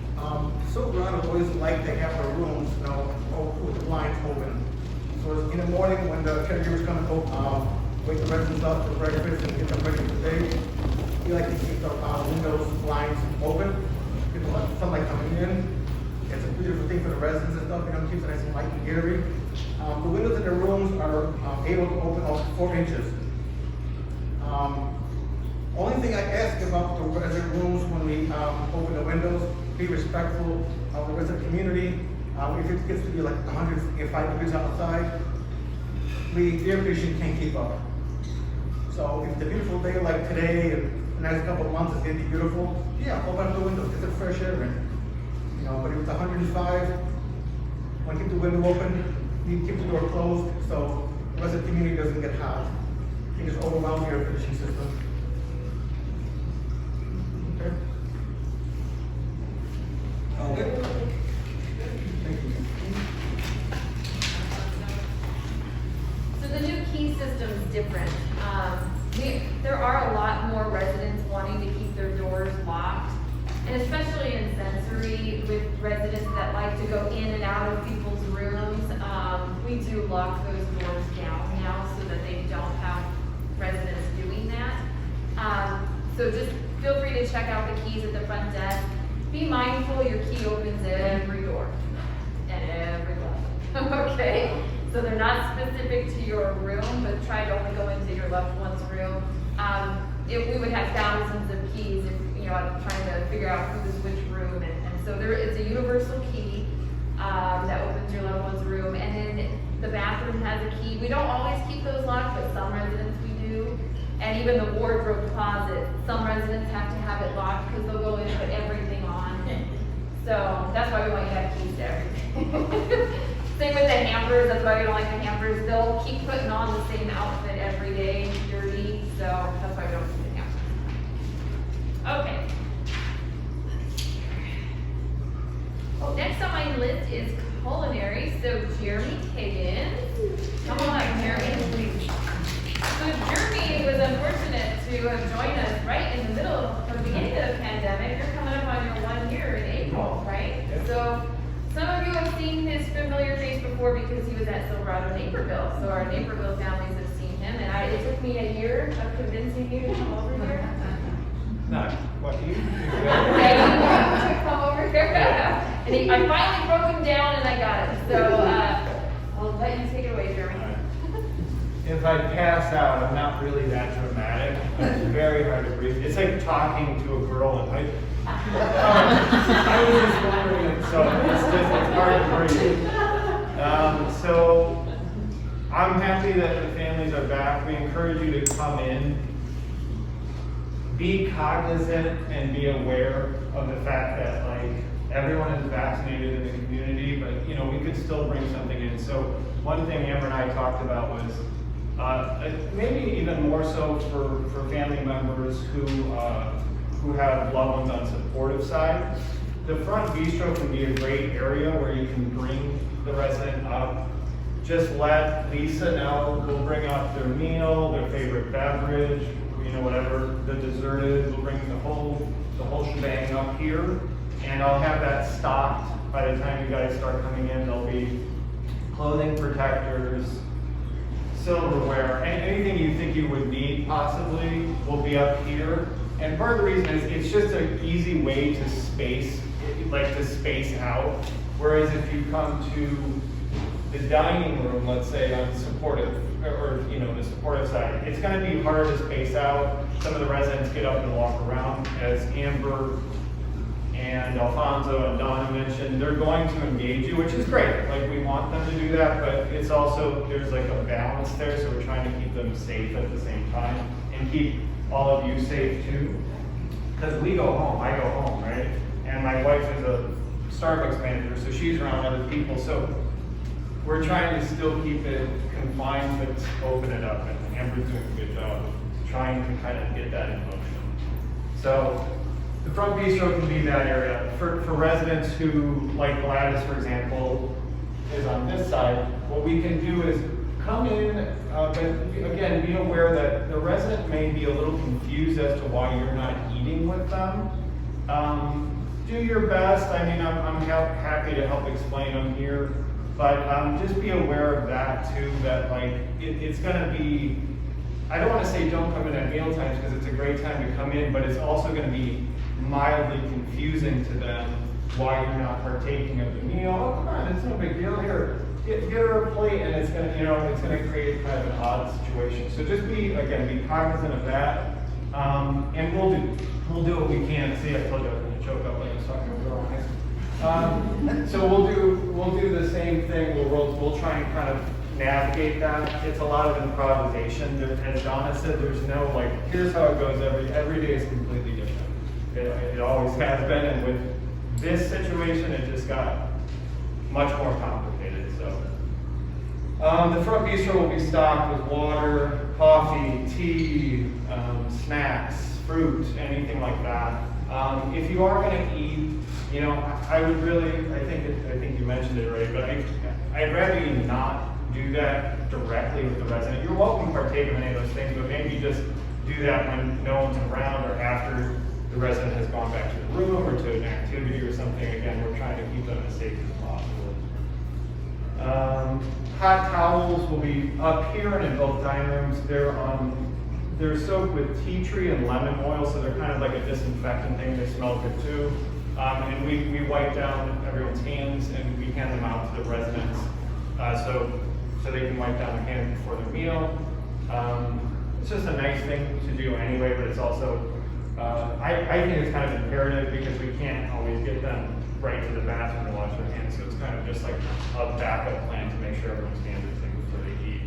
Silverado always like to have the rooms, with the blinds open. So in the morning when the caregivers come and wake the residents up for breakfast and get them ready for the day, we like to keep the windows, blinds open, get the sunlight coming in. It's a beautiful thing for the residents and stuff, keeps it nice and light and airy. The windows in the rooms are able to open up 4 inches. Only thing I ask about the resident rooms when we open the windows, be respectful of the resident community. If it gets to be like 105 degrees outside, the air conditioning can't keep up. So if it's a beautiful day like today, and the next couple of months it's gonna be beautiful, yeah, open up the windows, get the fresh air in. But if it's 105, when you keep the window open, you keep the door closed, so the rest of the community doesn't get hot. You just overwhelm the air conditioning system. Okay. Okay. Thank you. So the new key system's different. There are a lot more residents wanting to keep their doors locked, and especially in sensory, with residents that like to go in and out of people's rooms. We do lock those doors down now so that they don't have residents doing that. So just feel free to check out the keys at the front desk. Be mindful your key opens every door and every closet. Okay? So they're not specific to your room, but try to only go into your loved one's room. We would have thousands of keys if, I'm trying to figure out who is which room. And so it's a universal key that opens your loved one's room. And then the bathroom has a key. We don't always keep those locked, but some residents we do. And even the wardrobe closet, some residents have to have it locked because they'll go in and put everything on. So that's why we want you to have keys to everything. Same with the hampers, that's why we don't like the hampers. They'll keep putting on the same outfit every day, dirty, so that's why we don't do the hampers. Okay. Next on my list is culinary, so Jeremy Higgins. Come on up, Jeremy. So Jeremy was unfortunate to have joined us right in the middle or beginning of the pandemic. You're coming up on your 1 year in April, right? So some of you have seen his familiar face before because he was at Silverado Naperville. So our Naperville families have seen him, and it took me a year of convincing you to come over here. Not what you. Okay, you want to come over here. And I finally broke him down and I got it. So I'll let you take it away, Jeremy. If I pass out, I'm not really that dramatic. It's very hard to breathe. It's like talking to a girl in high school. I was just wondering, it's hard to breathe. So I'm happy that the families are back. We encourage you to come in. Be cognizant and be aware of the fact that everyone is vaccinated in the community, but we could still bring something in. So one thing Amber and I talked about was maybe even more so for family members who have loved ones on supportive side. The front bistro can be a great area where you can bring the resident up. Just let Lisa know. We'll bring up their meal, their favorite beverage, whatever the dessert is. We'll bring the whole shebang up here, and I'll have that stocked by the time you guys start coming in. There'll be clothing protectors, silverware, anything you think you would need possibly will be up here. And part of the reason is it's just an easy way to space out. Whereas if you come to the dining room, let's say on supportive, or the supportive side, it's going to be hard to space out. Some of the residents get up and walk around, as Amber and Alfonso and Donna mentioned. They're going to engage you, which is great. We want them to do that, but it's also, there's a balance there, so we're trying to keep them safe at the same time and keep all of you safe too. Because I go home, right? And my wife is a Starbucks manager, so she's around other people. So we're trying to still keep it confined, but open it up. And Amber's doing a good job of trying to kind of get that in motion. So the front bistro can be that area. For residents who, like Gladys, for example, is on this side, what we can do is come in, but again, be aware that the resident may be a little confused as to why you're not eating with them. Do your best. I mean, I'm happy to help explain them here, but just be aware of that too, that it's gonna be, I don't wanna say don't come in at meal times because it's a great time to come in, but it's also gonna be mildly confusing to them why you're not partaking of the meal. Oh, come on, it's no big deal. Here, get her a plate, and it's gonna create kind of an odd situation. So just be cognizant of that, and we'll do what we can. See, I told you I was gonna choke up when I was talking to girl. So we'll do the same thing. We'll try and kind of navigate that. It's a lot of improvisation. As Donna said, there's no here's how it goes. Every day is completely different. It always has been, and with this situation, it just got much more complicated. So the front bistro will be stocked with water, coffee, tea, snacks, fruit, anything like that. If you are going to eat, I would really, I think you mentioned it already, but I'd rather you not do that directly with the resident. You're welcome to partake in any of those things, but maybe just do that when no one's around or after the resident has gone back to the room or to an activity or something. Again, we're trying to keep them as safe as possible. Hot towels will be up here and in both dining rooms. They're soaked with tea tree and lemon oil, so they're kind of like a disinfectant thing. They smell good too. And we wipe down everyone's hands and we hand them out to the residents so they can wipe down their hands before their meal. It's just a nice thing to do anyway, but it's also I think it's kind of imperative because we can't always get them right to the bathroom to wash their hands, so it's kind of just like a backup plan to make sure everyone's hands are clean before they eat.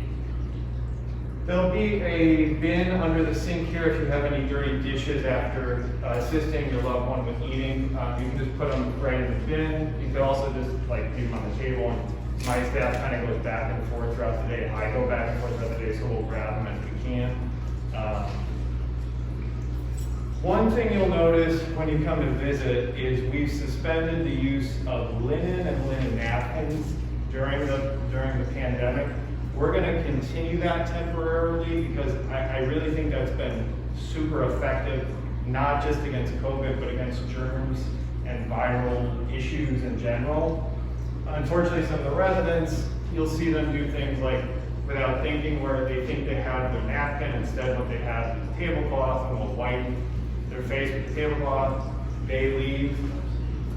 There'll be a bin under the sink here if you have any dirty dishes after assisting your loved one with eating. You can just put them right in the bin. You can also just like leave them on the table, and my staff kind of goes back and forth throughout the day. I go back and forth throughout the day, so we'll grab them as we can. One thing you'll notice when you come to visit is we've suspended the use of linen and linen napkins during the pandemic. We're gonna continue that temporarily because I really think that's been super effective, not just against COVID, but against germs and viral issues in general. Unfortunately, some of the residents, you'll see them do things like without thinking where they think they have their napkin, instead what they have is a tablecloth, and will wipe their face with the tablecloth, they leave,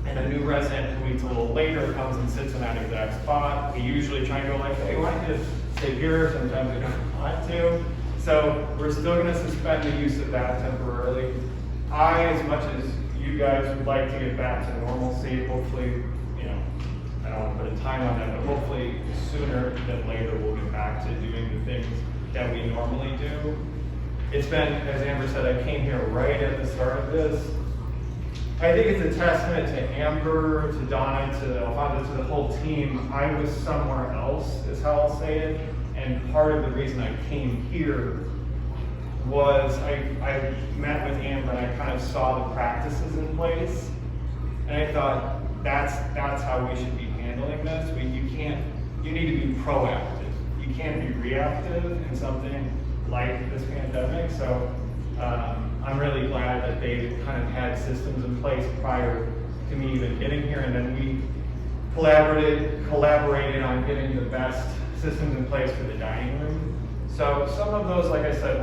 and a new resident who eats a little later comes and sits in that exact spot. We usually try and go like, hey, why don't you just sit here? Sometimes we don't want to. So we're still gonna suspend the use of that temporarily. As much as you guys would like to get back to normalcy, hopefully, I don't want to put a time on that, but hopefully sooner than later we'll get back to doing the things that we normally do. It's been, as Amber said, I came here right at the start of this. I think it's a testament to Amber, to Donna, to Alfonso, to the whole team. I was somewhere else, is how I'll say it. And part of the reason I came here was I met with Amber and I kind of saw the practices in place. And I thought, that's how we should be handling this. You need to be proactive. You can't be reactive in something like this pandemic. So I'm really glad that they kind of had systems in place prior to me even getting here, and then we collaborated on getting the best systems in place for the dining room. So some of those, like I said,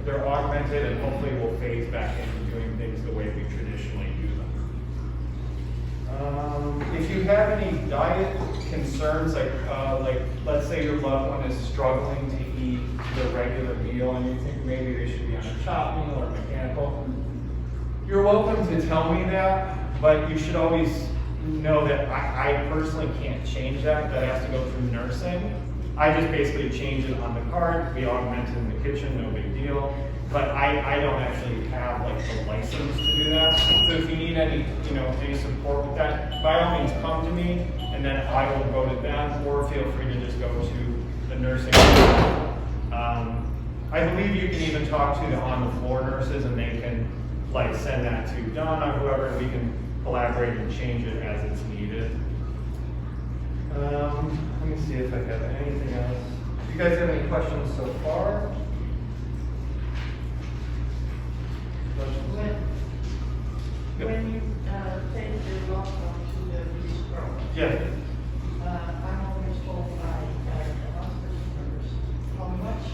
they're augmented, and hopefully we'll phase back into doing things the way we traditionally do them. If you have any diet concerns, like let's say your loved one is struggling to eat the regular meal and you think maybe they should be on a chop meal or mechanical, you're welcome to tell me that, but you should always know that I personally can't change that. That has to go through nursing. I just basically change it on the card. We augment it in the kitchen, no big deal. But I don't actually have like the license to do that. So if you need any support with that, by all means come to me, and then I will go to them, or feel free to just go to the nursing. I believe you can even talk to the on-the-floor nurses, and they can like send that to Donna or whoever, and we can collaborate and change it as it's needed. Let me see if I have anything else. Do you guys have any questions so far? When you take your loved one to the bistro, Yeah. I'm always told by the hospice nurse how much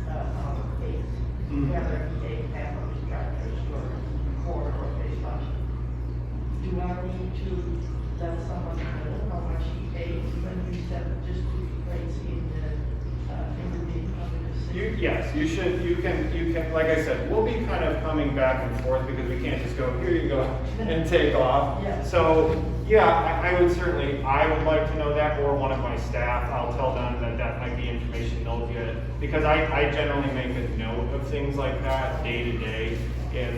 out of face, whether they have a distractors or cord or face wash. Do I need to let someone know how much he pays when you said just to place in the Yes, you should. You can. Like I said, we'll be kind of coming back and forth because we can't just go here you go and take off. Yeah. So yeah, I would like to know that, or one of my staff. I'll tell them that might be information they'll get, because I generally make a note of things like that day to day. If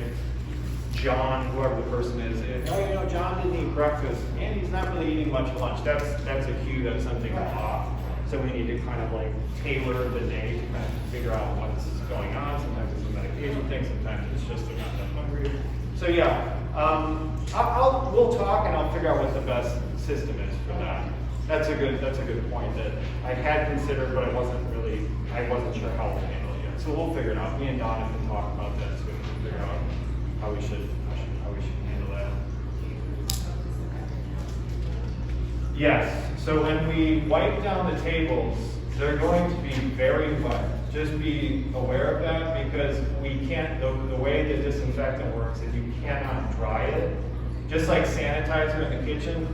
John, whoever the person is, John didn't eat breakfast and he's not really eating much lunch, that's a cue that something's off. So we need to kind of like tailor the day to kind of figure out what's going on. Sometimes it's a medication thing, sometimes it's just they're not that hungry. So yeah, we'll talk and I'll figure out what the best system is for that. That's a good point that I had considered, but I wasn't sure how to handle it yet. So we'll figure it out. Me and Donna can talk about that soon and figure out how we should handle that. Yes, so when we wipe down the tables, they're going to be very wet. Just be aware of that, because we can't, the way the disinfectant works is you cannot dry it. Just like sanitizer in the kitchen,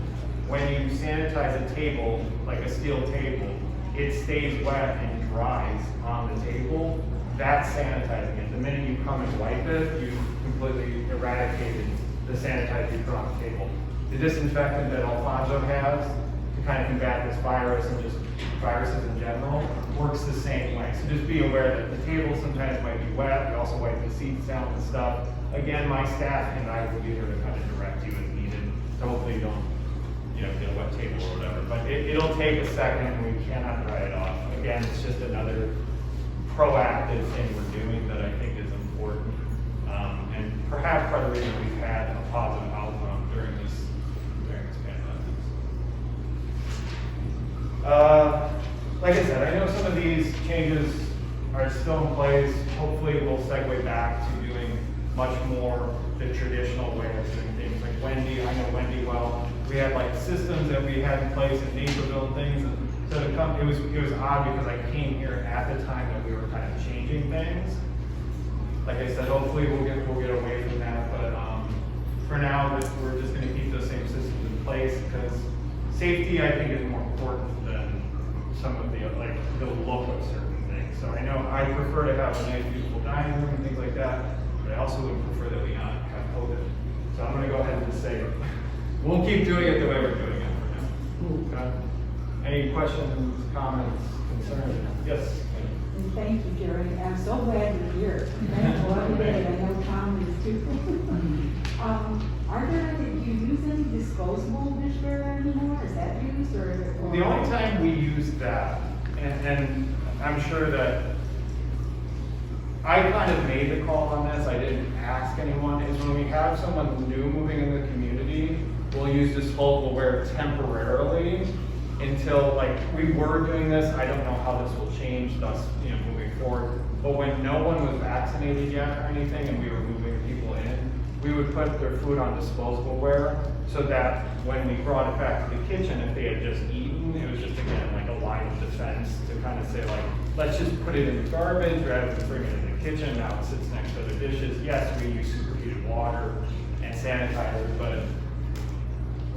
when you sanitize a table, like a steel table, it stays wet and dries on the table. That's sanitizing it. The minute you come and wipe it, you've completely eradicated the sanitizer you put on the table. The disinfectant that Alfonso has to kind of combat this virus and just viruses in general, works the same way. So just be aware that the tables sometimes might be wet. We also wipe the seats down and stuff. Again, my staff and I will be there to kind of direct you as needed. So hopefully you don't, get a wet table or whatever. But it'll take a second and we cannot write it off. Again, it's just another proactive thing we're doing that I think is important. And perhaps part of the reason we've had a positive outcome during this pandemic. Like I said, I know some of these changes are still in place. Hopefully we'll segue back to doing much more the traditional way of doing things. Like Wendy, I know Wendy well. We had like systems that we had in place in Naperville and things. And so to come, it was odd because I came here at the time that we were kind of changing things. Like I said, hopefully we'll get away from that. But for now, we're just going to keep those same systems in place because safety, I think, is more important than some of the look of certain things. So I know I prefer to have a nice, beautiful dining room and things like that, but I also would prefer that we not have COVID. So I'm going to go ahead and just say we'll keep doing it the way we're doing it for now. Okay. Any questions, comments, concerns? Yes. And thank you, Jerry. I'm so glad you're here. Thankful every day. I know Tom is too. Do you use any disposable dishware anymore? Is that used or? The only time we use that, and I'm sure that I kind of made the call on this, I didn't ask anyone, is when we have someone new moving in the community, we'll use disposableware temporarily until, we were doing this, I don't know how this will change, thus, moving forward. But when no one was vaccinated yet or anything, and we were moving people in, we would put their food on disposableware, so that when we brought it back to the kitchen, if they had just eaten, it was just, again, like a line of defense to kind of say, let's just put it in the garbage rather than bring it in the kitchen. Now it sits next to other dishes. Yes, we use superheated water and sanitizers, but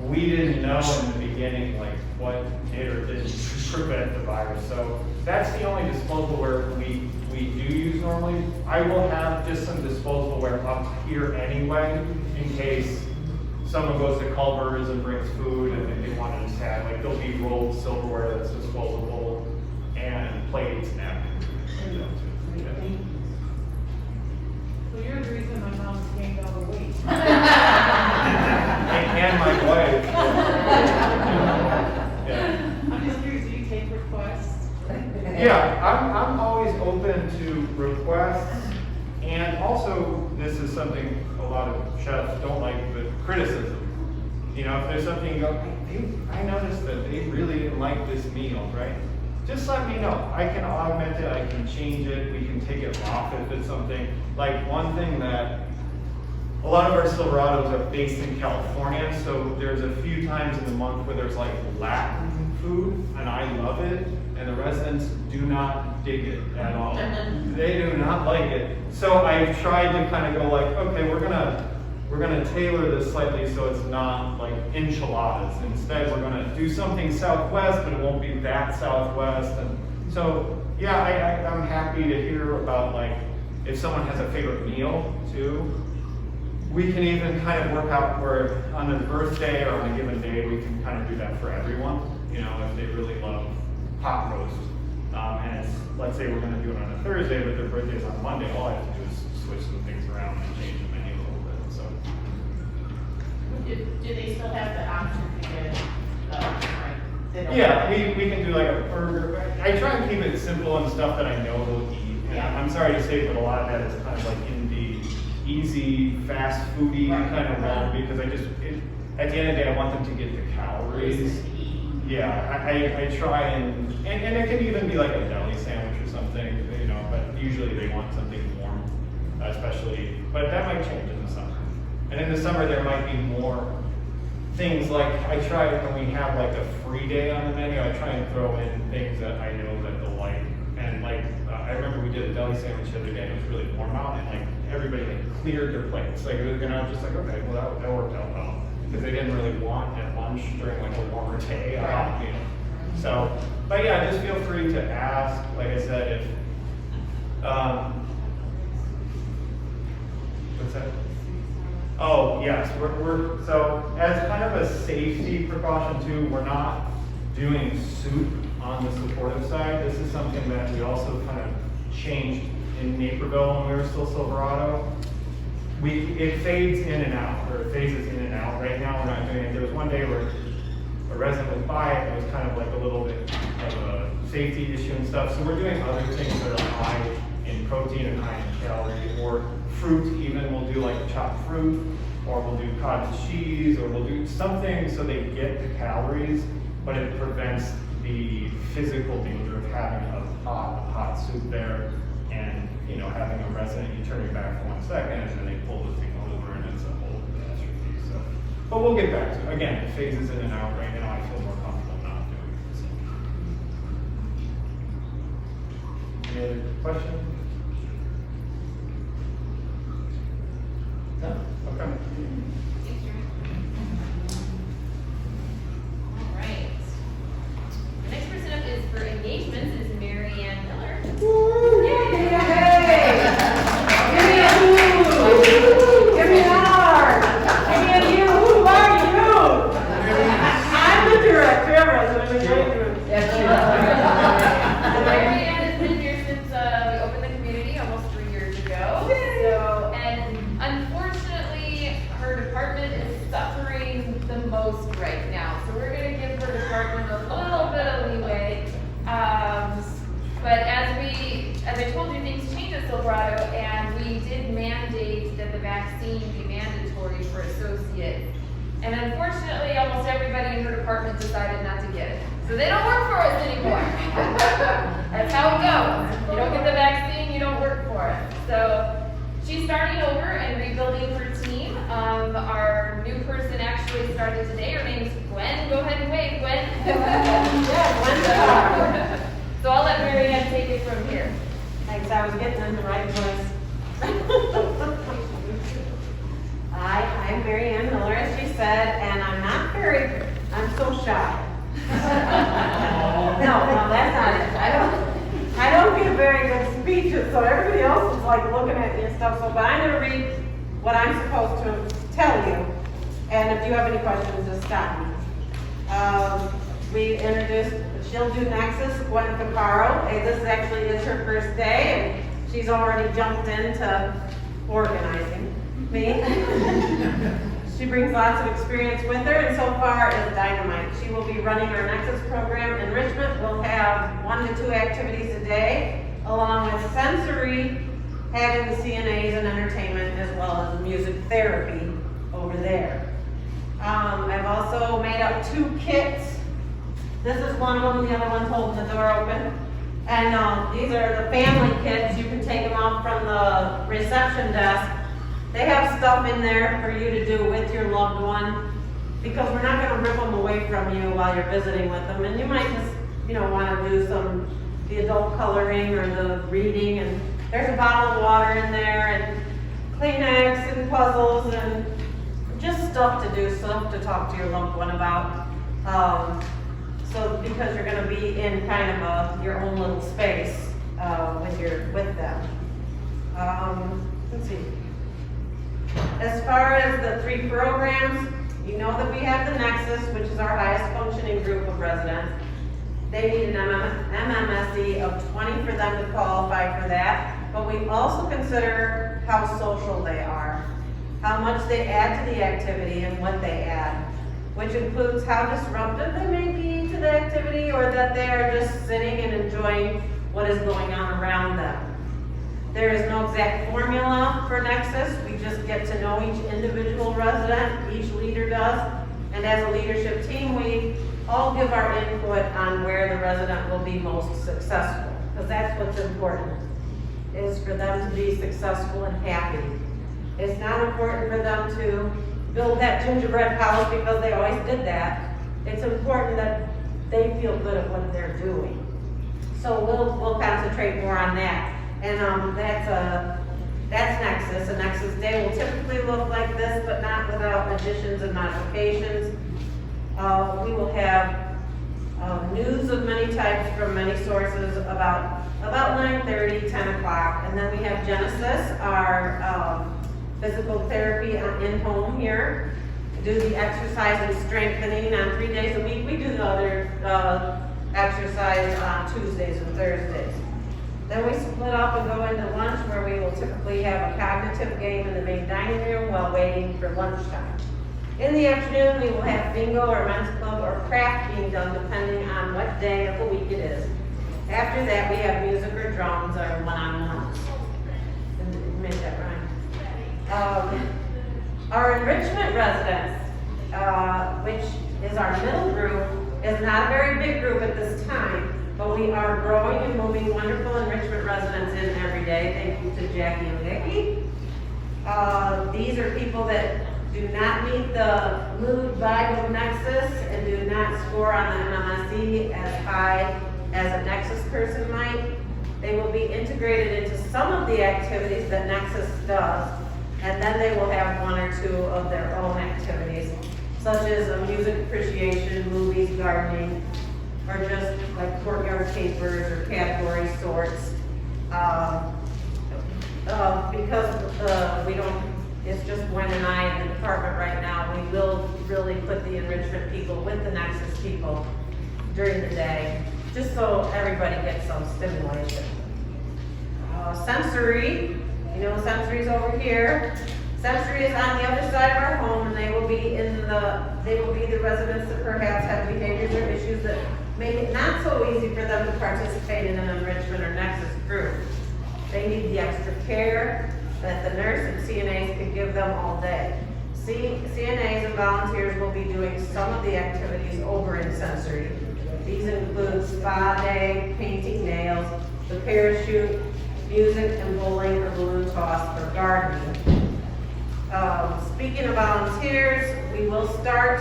we didn't know in the beginning what did or didn't prevent the virus. So that's the only disposableware we do use normally. I will have just some disposableware up here anyway, in case someone goes to Culver's and brings food and they want to just have, there'll be rolled silverware that's disposable and plates and napkins. So you're the reason my mom's gained all the weight. And my wife. Yeah. I'm just curious, do you take requests? Yeah, I'm always open to requests, and also this is something a lot of chefs don't like, but criticism. If there's something you go, I noticed that they really didn't like this meal, right? Just let me know. I can augment it, I can change it, we can take it off if it's something. One thing that a lot of our Silverados are based in California, so there's a few times in the month where there's Latin food, and I love it, and the residents do not dig it at all. They do not like it. So I've tried to kind of go okay, we're gonna tailor this slightly so it's not enchiladas. Instead, we're gonna do something Southwest, but it won't be that Southwest. And so, yeah, I'm happy to hear about if someone has a favorite meal too. We can even kind of work out where on a birthday or on a given day, we can kind of do that for everyone. If they really love pot roast, and it's, let's say we're gonna do it on a Thursday, but their birthday's on Monday, all I have to do is switch some things around and change the menu a little bit, so. Do they still have the option to get, they don't- Yeah, we can do a burger. I try and keep it simple and stuff that I know they'll eat. And Yeah. I'm sorry to say, but a lot of that is kind of in the easy, fast foodie kind of realm, because at the end of the day, I want them to get the calories. Yeah, I try and it can even be a deli sandwich or something, but usually they want something warm, especially, but that might change in the summer. And in the summer, there might be more things I try, when we have a free day on the menu, I try and throw in things that I know that they'll like. And I remember we did a deli sandwich the other day, and it was really warm out, and everybody cleared their plates. I was just okay, well that worked out well. Because they didn't really want at lunch during a warmer day. So, but yeah, just feel free to ask. Like I said, if what's that? Oh yes, we're so as kind of a safety precaution too. We're not doing soup on the supportive side. This is something that we also kind of changed in Naperville when we were still Silverado. It fades in and out, or it phases in and out. Right now, we're not doing it. There was one day where a resident was by it, and it was kind of like a little bit of a safety issue and stuff. So we're doing other things that are high in protein and high in calories, or fruit even. We'll do like chopped fruit, or we'll do cottage cheese, or we'll do something so they get the calories, but it prevents the physical danger of having a hot soup there, and having a resident, you turn your back for 1 second, and then they pull the thing over, and it's a whole catastrophe. So, but we'll get back to it. Again, it phases in and out. Right now, I feel more comfortable not doing it. Any other questions? No? Okay. Thanks, Jeremy. All right. The next person up is for engagements is Mary Ann Miller. Mary Ann has been here since we opened the community almost 3 years ago. So, and unfortunately, her department is suffering the most right now. So we're going to give her department a little bit of leeway. But as I told you, things change at Silverado, and we did mandate that the vaccine be mandatory for associates. And unfortunately, almost everybody in her department decided not to get it. So they don't work for us anymore. That's how it goes. You don't get the vaccine, you don't work for us. So she's starting over and rebuilding her team. Our new person actually started today. Her name's Gwen. Go ahead and wave, Gwen. Yeah, Gwen. So I'll let Mary Ann take it from here. Thanks, I was getting in the right place. Hi, I'm Mary Ann Miller, as she said, and I'm so shy. No, that's not it. I don't give very good speeches, so everybody else is like looking at me and stuff, but I'm gonna read what I'm supposed to tell you, and if you have any questions, just stop me. We introduced, she'll do Nexus, Gwen Caparo, and this actually is her first day, and she's already jumped into organizing me. She brings lots of experience with her, and so far is dynamite. She will be running our Nexus program in Richmond. We'll have 1 to 2 activities a day, along with sensory, having the CNAs and entertainment, as well as music therapy over there. I've also made up 2 kits. This is one of them, the other one's holding the door open. And these are the family kits. You can take them off from the reception desk. They have stuff in there for you to do with your loved one, because we're not going to rip them away from you while you're visiting with them. And you might just, want to do the adult coloring or the reading. And there's a bottle of water in there, and Kleenex and puzzles and just stuff to do, stuff to talk to your loved one about. So because you're going to be in kind of your own little space with them. Let's see. As far as the 3 programs, you know that we have the Nexus, which is our highest functioning group of residents. They need an MMSE of 20 for them to qualify for that, but we also consider how social they are, how much they add to the activity and what they add, which includes how disruptive they may be to the activity, or that they are just sitting and enjoying what is going on around them. There is no exact formula for Nexus. We just get to know each individual resident, each leader does, and as a leadership team, we all give our input on where the resident will be most successful, because that's what's important, is for them to be successful and happy. It's not important for them to build that gingerbread house because they always did that. It's important that they feel good at what they're doing. So we'll concentrate more on that. And that's Nexus. A Nexus day will typically look like this, but not without additions and modifications. We will have news of many types from many sources about 9:30, 10 o'clock. And then we have Genesis, our physical therapy in home here. do the exercise and strengthening on 3 days a week. We do the other exercise on Tuesdays and Thursdays. Then we split up and go into lunch, where we will typically have a cognitive game in the main dining room while waiting for lunchtime. In the afternoon, we will have bingo or men's club or craft being done depending on what day of the week it is. After that, we have music or drums or one-on-ones. Make that rhyme. Our enrichment residents, which is our middle group, is not a very big group at this time, but we are growing and moving wonderful enrichment residents in every day. Thank you to Jackie and Vicki. These are people that do not meet the mood vibe nexus and do not score on the MMSE as high as a Nexus person might. They will be integrated into some of the activities that Nexus does, and then they will have one or two of their own activities, such as a music appreciation, movies, gardening, or just like courtyard papers or category sorts. Because we don't, it's just Gwen and I in the department right now, we will really put the enrichment people with the Nexus people during the day, just so everybody gets some stimulation. Sensory, you know, sensory's over here. Sensory is on the other side of our home, and they will be the residents that perhaps have behaviors or issues that make it not so easy for them to participate in an enrichment or Nexus group. They need the extra care that the nurse and CNAs can give them all day. CNAs and volunteers will be doing some of the activities over in sensory. These include spa day, painting nails, the parachute, music and bowling or balloon toss or gardening. Speaking of volunteers, we will start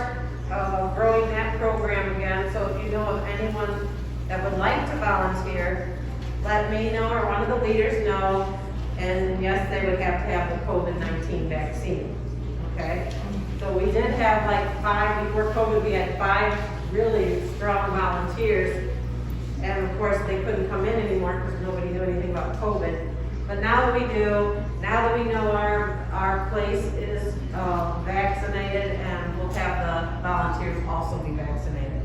growing that program again. So if you know of anyone that would like to volunteer, let me know or one of the leaders know. And yes, they would have to have the COVID-19 vaccine. Okay? So we did have like 5, before COVID, we had 5 really strong volunteers. And of course, they couldn't come in anymore because nobody knew anything about COVID. But now that we do, now that we know our place is vaccinated, and we'll have the volunteers also be vaccinated.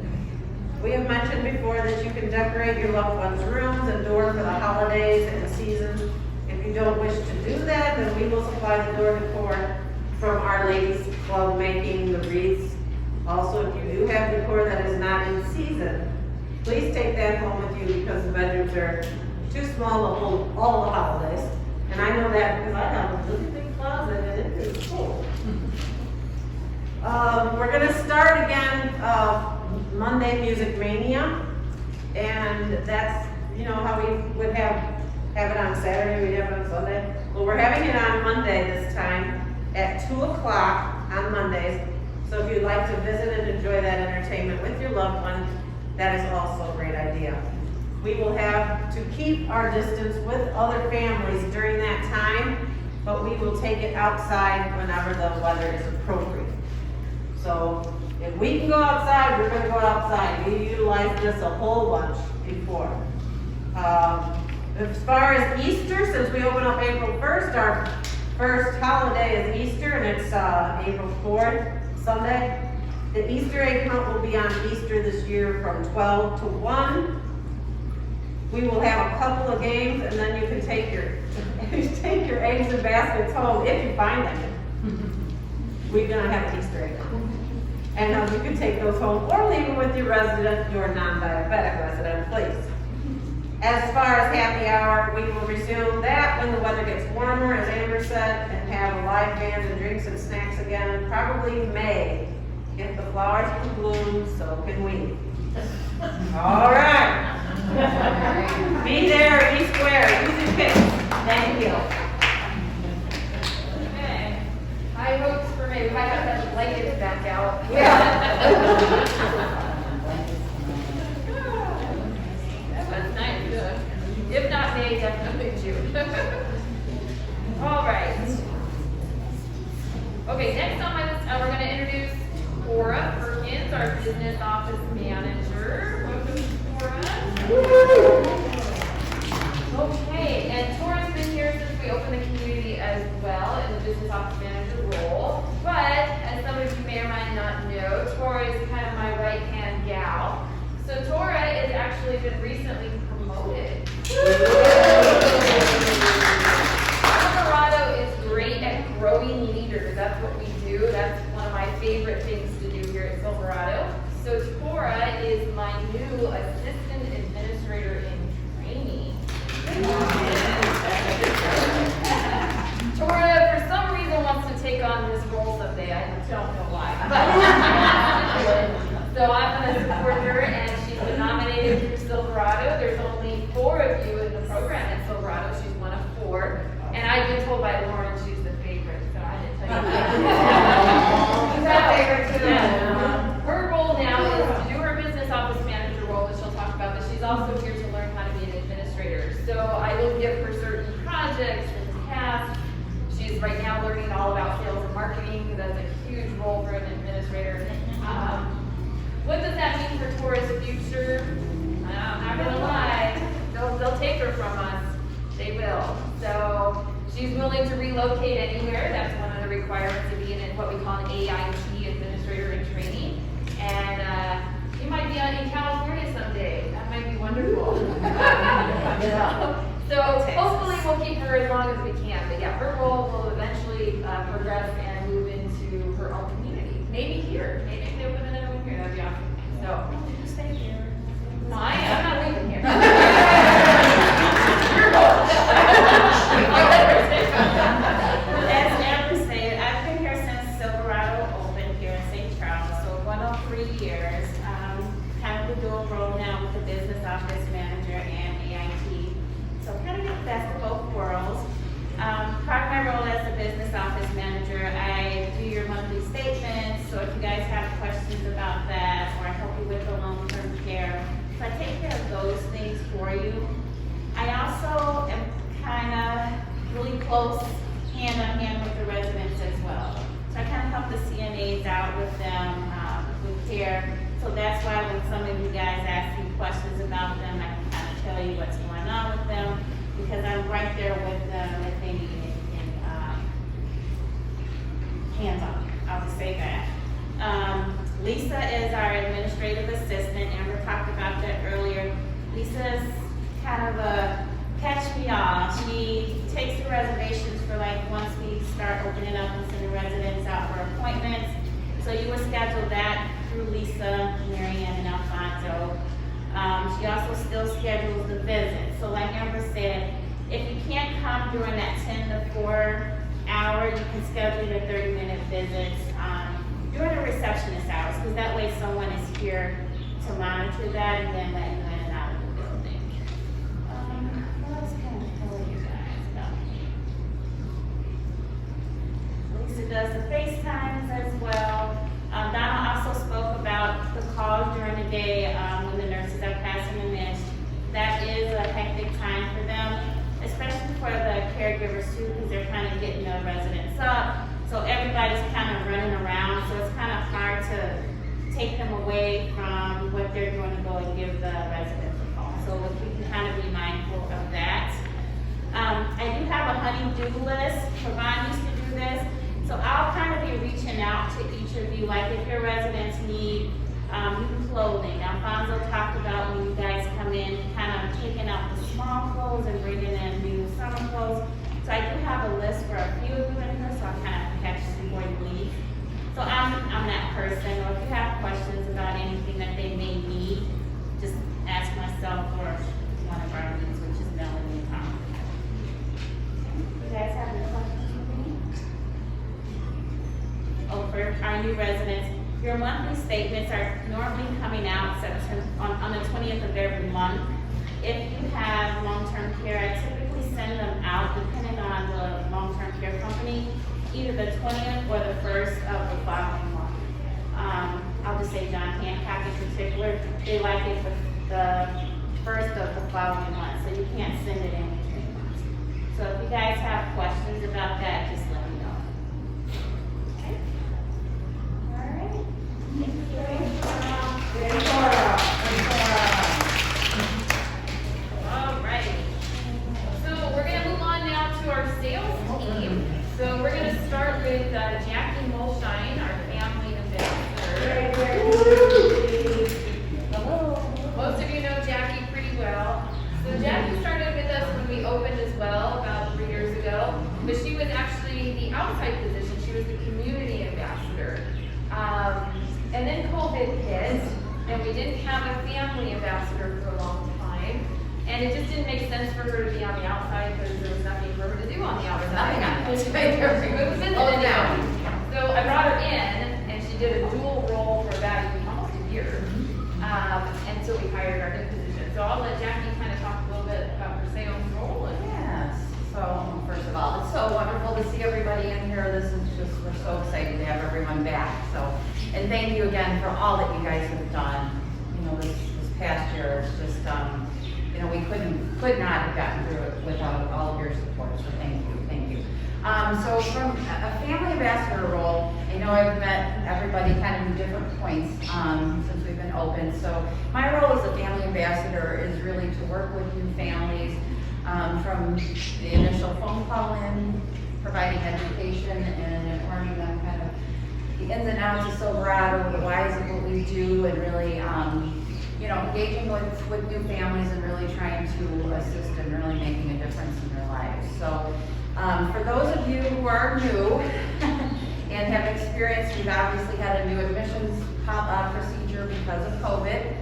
We have mentioned before that you can decorate your loved ones' rooms and door for the holidays and seasons. If you don't wish to do that, then we will supply the door decor from Our Ladies Club making the wreaths. Also, if you do have decor that is not in season, please take that home with you because the bedrooms are too small to hold all the holidays. And I know that because I have a really big closet and it is full. We're gonna start again Monday Music Mania. And that's, you know, how we would have it on Saturday, we'd have it on Sunday. Well, we're having it on Monday this time at 2 o'clock on Mondays. So if you'd like to visit and enjoy that entertainment with your loved ones, that is also a great idea. We will have to keep our distance with other families during that time, but we will take it outside whenever the weather is appropriate. So if we can go outside, we're gonna go outside. We utilized this a whole bunch before. As far as Easter, since we open up April 1st, our first holiday is Easter, and it's April 4th, Sunday. The Easter egg hunt will be on Easter this year from 12 to 1. We will have a couple of games, and then you can take your eggs and baskets home if you find them. We're gonna have an Easter egg hunt. And you can take those home or leave them with your non-diabetic resident, please. As far as happy hour, we will resume that when the weather gets warmer, as Amber said, and have a live band and drinks and snacks again, probably May. If the flowers can bloom, so can we. All right. Be there, be square, use your picks. Thank you. Okay. High hopes for me. We might have to have the blankets back out. Yeah. That's nice. If not May, definitely June. All right. Okay, next on my list, we're going to introduce Cora Perkins, our business office manager. Welcome, Cora. Okay, and Cora's been here since we opened the community as well in the business office manager role. But as some of you may or might Tora is kind of my right-hand gal. So Tora has actually been recently promoted. Silverado is great at growing leaders. That's what we do. That's one of my favorite things to do here at Silverado. So Tora is my new assistant administrator in training. Tora, for some reason, wants to take on this role someday. I don't know why. But so I'm going to support her, and she's been nominated through Silverado. There's only 4 of you in the program at Silverado. She's one of 4. And I've been told by Lauren she's the favorite, so I didn't tell you that. She's my favorite too. Her role now is to do her business office manager role, which she'll talk about, but she's also here to learn how to be an administrator. So I will give her certain projects and tasks. She's right now learning all about sales and marketing, because that's a huge role for an administrator. What does that mean for Tora's future? I'm not gonna lie, they'll take her from us. They will. So she's willing to relocate anywhere. That's one of the requirements of being in what we call an AIT, administrator in training. And you might be out in California someday. That might be wonderful. So hopefully we'll keep her as long as we can. But yeah, her role will eventually progress and move into her own community. Maybe here. Maybe they open another one here. That'd be awesome. So Did you stay here? no, I'm not leaving here. As Amber said, I've been here since Silverado opened here in St. Charles, so 103 years. Kind of the dual role now with the business office manager and AIT. So kind of get the best of both worlds. Part of my role as a business office manager, I do your monthly statements, so if you guys have questions about that, or I help you with the long-term care, so I take care of those things for you. I also am kind of really close hand-in-hand with the residents as well. So I kind of help the CNAs out with them, with care. So that's why when some of you guys ask me questions about them, I can kind of tell you what's going on with them, because I'm right there with them if they need it in hands-on. I'll just say that. Lisa is our administrative assistant. Amber talked about that earlier. Lisa's kind of a catch-me-all. She takes the reservations for like once we start opening up and sending residents out for appointments. So you would schedule that through Lisa, Marianne, and Alfonso. She also still schedules the visits. So like Amber said, if you can't come during that 10 to 4 hour, you can schedule your 30-minute visits during the receptionist hours, because that way someone is here to monitor that and then let you in and out of the building. What else can I tell you guys about? Lisa does the FaceTimes as well. Donna also spoke about the calls during the day when the nurses are passing the meds. That is a hectic time for them, especially for the caregivers too, because they're kind of getting the residents up. So everybody's kind of running around, so it's kind of hard to take them away from what they're going to go and give the residents a call. So we can kind of be mindful of that. I do have a honey-do list. Ravon used to do this. So I'll kind of be reaching out to each of you, like if your residents need new clothing. Alfonso talked about when you guys come in, kind of taking out the small clothes and bringing in new summer clothes. So I do have a list for a few of you in here, so I'll kind of catch you before you leave. So I'm that person, or if you have questions about anything that they may need, just ask myself or one of our leads, which is Melanie and Tom. You guys have any questions for me? Oh, for our new residents, your monthly statements are normally coming out on the 20th of every month. If you have long-term care, I typically send them out depending on the long-term care company, either the 20th or the 1st of the following month. I'll just say John Hancock in particular, they like it for the 1st of the following month, so you can't send it in between months. So if you guys have questions about that, just let me know. Okay? All right. Thank you. All right. So we're going to move on now to our sales team. So we're going to start with Jackie Molshine, our family ambassador. COVID hit, and we didn't have a family ambassador for a long time. And it just didn't make sense for her to be on the outside because there was nothing for her to do on the outside. Nothing on the She was in Oh, the down. So I brought her in, and she did a dual role for about almost a year. And so we hired our new position. So I'll let Jackie kind of talk a little bit about her sales role. And Yes, so first of all, it's so wonderful to see everybody in here. This is just, we're so excited to have everyone back. So, and thank you again for all that you guys have done. You know, this past year, it's just, you know, we could not have gotten through it without all of your support. So thank you, thank you. So from a family ambassador role, I know I've met everybody kind of in different points since we've been open. So my role as a family ambassador is really to work with new families from the initial phone call in, providing education and informing them kind of the ins and outs of Silverado, the whys of what we do, and really, you know, engaging with new families and really trying to assist and really making a difference in their lives. So for those of you who are new and have experienced, we've obviously had a new admissions procedure because of COVID.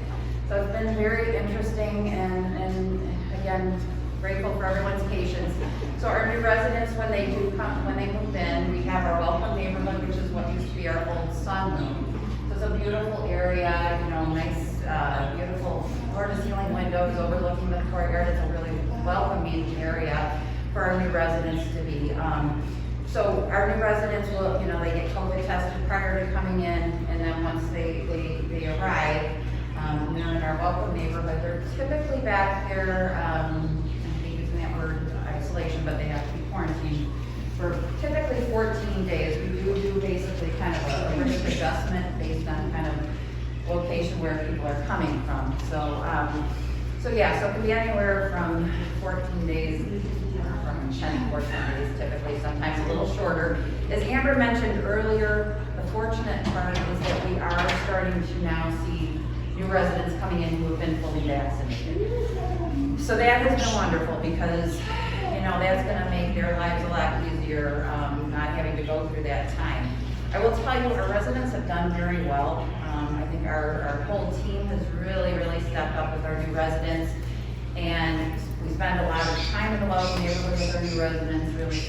So it's been very interesting and again, grateful for everyone's patience. So our new residents, when they do come, when they move in, we have our welcome neighborhood, which is what used to be our old sunroom. So it's a beautiful area, you know, nice, beautiful floor-to-ceiling windows overlooking the courtyard. It's a really welcoming area for our new residents to be. So our new residents will, you know, they get COVID tested prior to coming in, and then once they arrive, they're in our welcome neighborhood. They're typically back there, I hate using that word, isolation, but they have to be quarantined for typically 14 days. We do basically kind of a risk adjustment based on kind of location where people are coming from. So yeah, so it can be anywhere from 14 days, from 10 to 14 days typically, sometimes a little shorter. As Amber mentioned earlier, the fortunate part is that we are starting to now see new residents coming in who have been fully vaccinated. So that has been wonderful because, you know, that's gonna make their lives a lot easier, not having to go through that time. I will tell you, our residents have done very well. I think our whole team has really, really stepped up with our new residents. And we spend a lot of time in the welcome neighborhood with our new residents. Really,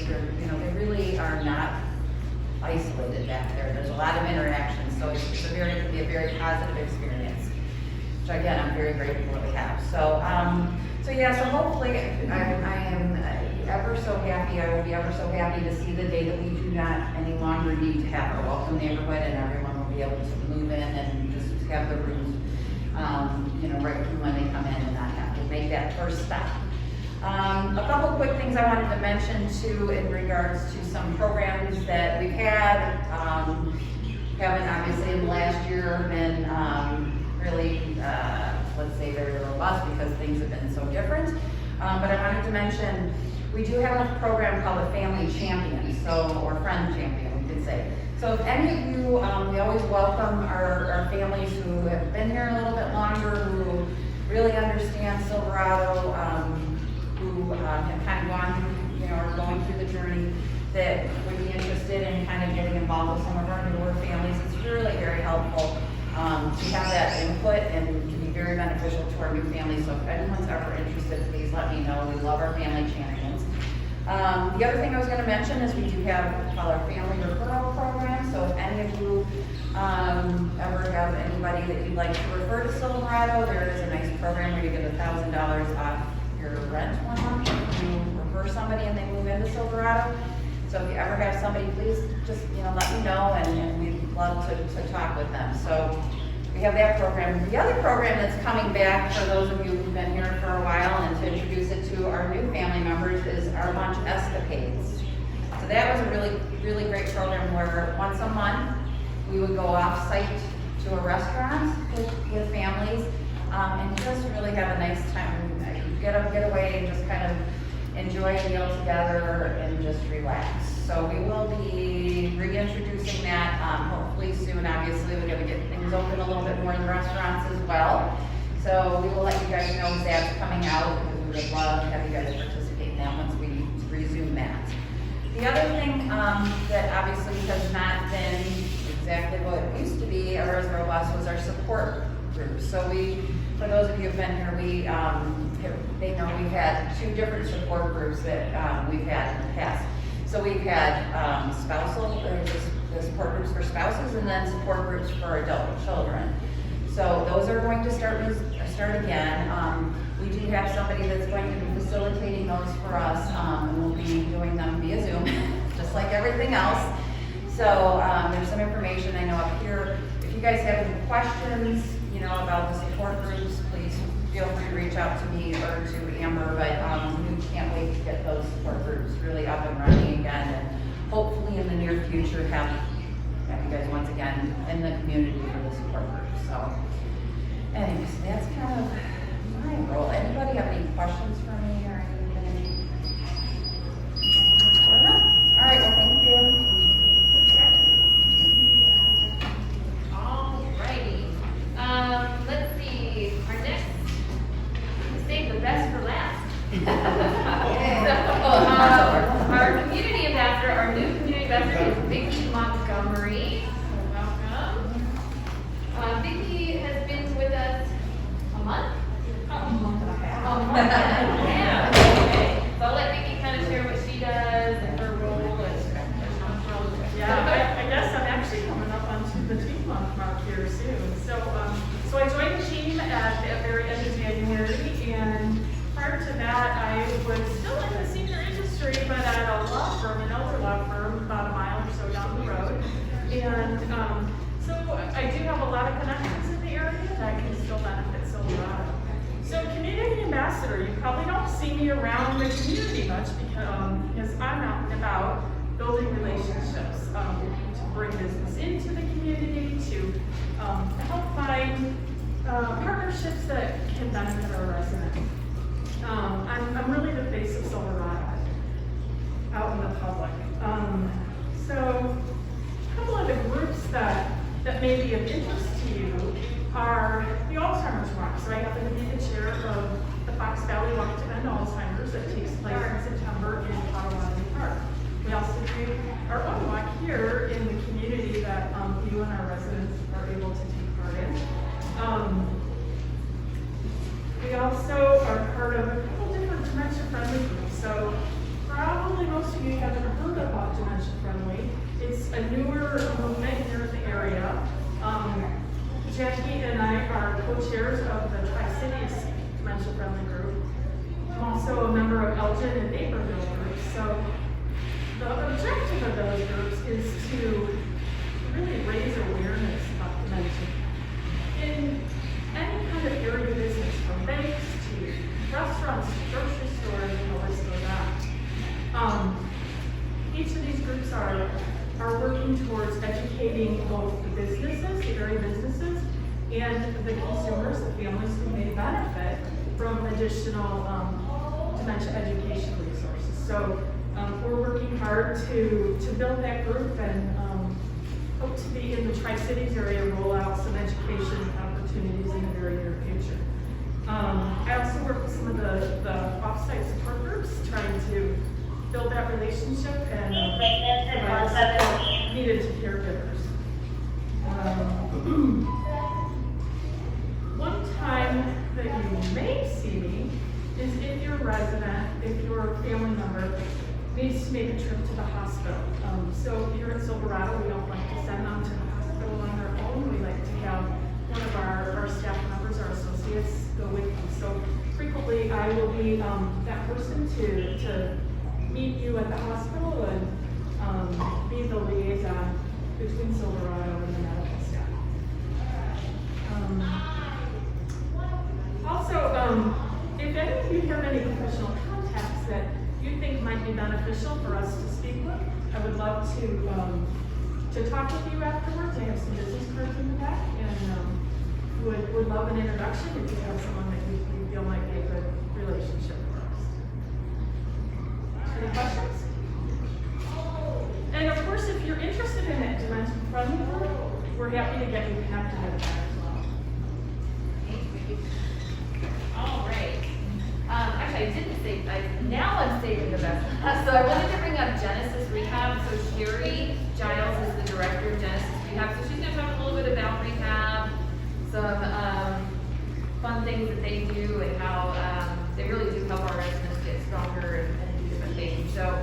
you know, they really are not isolated back there. There's a lot of interaction, so it can be a very positive experience, which again, I'm very grateful that we have. So yeah, so hopefully I am ever so happy, I will be ever so happy to see the day that we do not any longer need to have our welcome neighborhood and everyone will be able to move in and just have the rooms, you know, right when they come in and not have to make that first step. A couple quick things I wanted to mention too in regards to some programs that we've had. Haven't obviously in the last year been really, let's say very robust because things have been so different. But I wanted to mention, we do have a program called a Family Champion, or Friend Champion, we could say. So if any of you, we always welcome our families who have been here a little bit longer, who really understand Silverado, who have kind of gone through, you know, are going through the journey, that would be interested in kind of getting involved with some of our newer families. It's really very helpful to have that input and can be very beneficial to our new families. So if anyone's ever interested, please let me know. We love our family champions. The other thing I was going to mention is we do have what's called our family referral program. So if any of you ever have anybody that you'd like to refer to Silverado, there is a nice program where you get $1,000 off your rent 1 month if you refer somebody and they move into Silverado. So if you ever have somebody, please just, you know, let me know and we'd love to talk with them. So we have that program. The other program that's coming back for those of you who've been here for a while and to introduce it to our new family members is our lunch escapades. So that was a really, really great program where once a month we would go off-site to a restaurant with families and just really have a nice time. Get away and just kind of enjoy a meal together and just relax. So we will be reintroducing that hopefully soon. Obviously, we're going to get things open a little bit more in the restaurants as well. So we will let you guys know as that's coming out because we would love to have you guys participate in that once we resume that. The other thing that obviously has not been exactly what it used to be, or as robust was our support groups. So for those of you who've been here, they know we've had 2 different support groups that we've had in the past. So we've had the support groups for spouses and then support groups for adult children. So those are going to start again. We do have somebody that's going to be facilitating those for us, and we'll be doing them via Zoom, just like everything else. So there's some information I know up here. If you guys have any questions, about the support groups, please feel free to reach out to me or to Amber. But we can't wait to get those support groups really up and running again, and hopefully in the near future have you guys once again in the community for the support groups. So, anyways, that's kind of my role. Anybody have any questions for me or anything? All right, well, thank you. Let's see, our next, save the best for last. Our community ambassador, our new community ambassador is Vicki Montgomery. Welcome. Vicki has been with us a month? A month and a half. Yeah, okay. So I'll let Vicki kind of share what she does and her role. Yeah, I guess I'm actually coming up onto the 2-month mark here soon. So I joined the team at the very end of January, and prior to that, I was still in the senior industry, but at a law firm, an elder law firm, about a mile or so down the road. And so I do have a lot of connections in the area that can still benefit Silverado. So community ambassador, you probably don't see me around the community much because I'm out and about building relationships, to bring business into the community, to help find partnerships that can benefit our residents. I'm really the face of Silverado out in the public. So a couple of the groups that may be of interest to you are the Alzheimer's Walk. So I happen to be the chair of the Fox Valley Walk to End Alzheimer's that takes place in September in Potawatomi Park. We also do our own walk here in the community that you and our residents are able to take part in. We also are part of a couple different dementia-friendly groups. So probably most of you haven't heard about dementia-friendly. It's a newer movement here in the area. Jackie and I are co-chairs of the Tri-Cities Dementia-Friendly Group. I'm also a member of Elgin and Naperville groups. So the objective of those groups is to really raise awareness about dementia in any kind of area of business, from banks to restaurants to grocery stores, and the list goes on. Each of these groups are working towards educating both the businesses, the area businesses, and the consumers, the families who may benefit from additional dementia education resources. So we're working hard to build that group and hope to be in the Tri-Cities area, roll out some education opportunities in the very near future. I also work with some of the off-site support groups, trying to build that relationship and provide support needed to caregivers. One time that you may see me is if you're a resident, if you're a family member, needs to make a trip to the hospital. So here at Silverado, we don't like to send them to the hospital on their own. We like to have one of our staff members, our associates, go with them. So frequently, I will be that person to meet you at the hospital and be the liaison between Silverado and the medical staff. Also, if any of you have any professional contacts that you think might be beneficial for us to speak with, I would love to talk with you afterwards. I have some business cards in the back, and would love an introduction if you have someone that you feel might be a good relationship for us. Any questions? And of course, if you're interested in that dementia-friendly group, we're happy to get you connected with that as well. All right. Actually, I didn't say, now I'm saving the best. So I wanted to bring up Genesis Rehab. So Sherry Giles is the director of Genesis rehab. So she's gonna talk a little bit about rehab, some fun things that they do and how they really do help our residents get stronger and do different things. So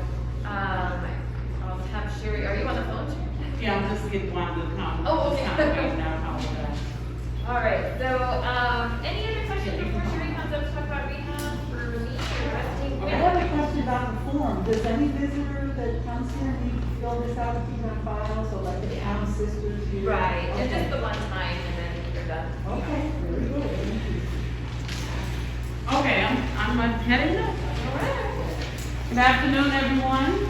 I'll have Sherry, are you on the phone? Yeah, I'm just getting one to come. Oh, okay. All All right, so any other questions before Sherry comes up to talk about rehab for me or resting? I have a question about the form. Does any visitor that comes here need to fill this out to keep on file? So like the Town Sisters here? Right, Okay. it's just the one time and then they're done. Okay, very good. Thank you. Okay, I'm heading up. Good afternoon, everyone.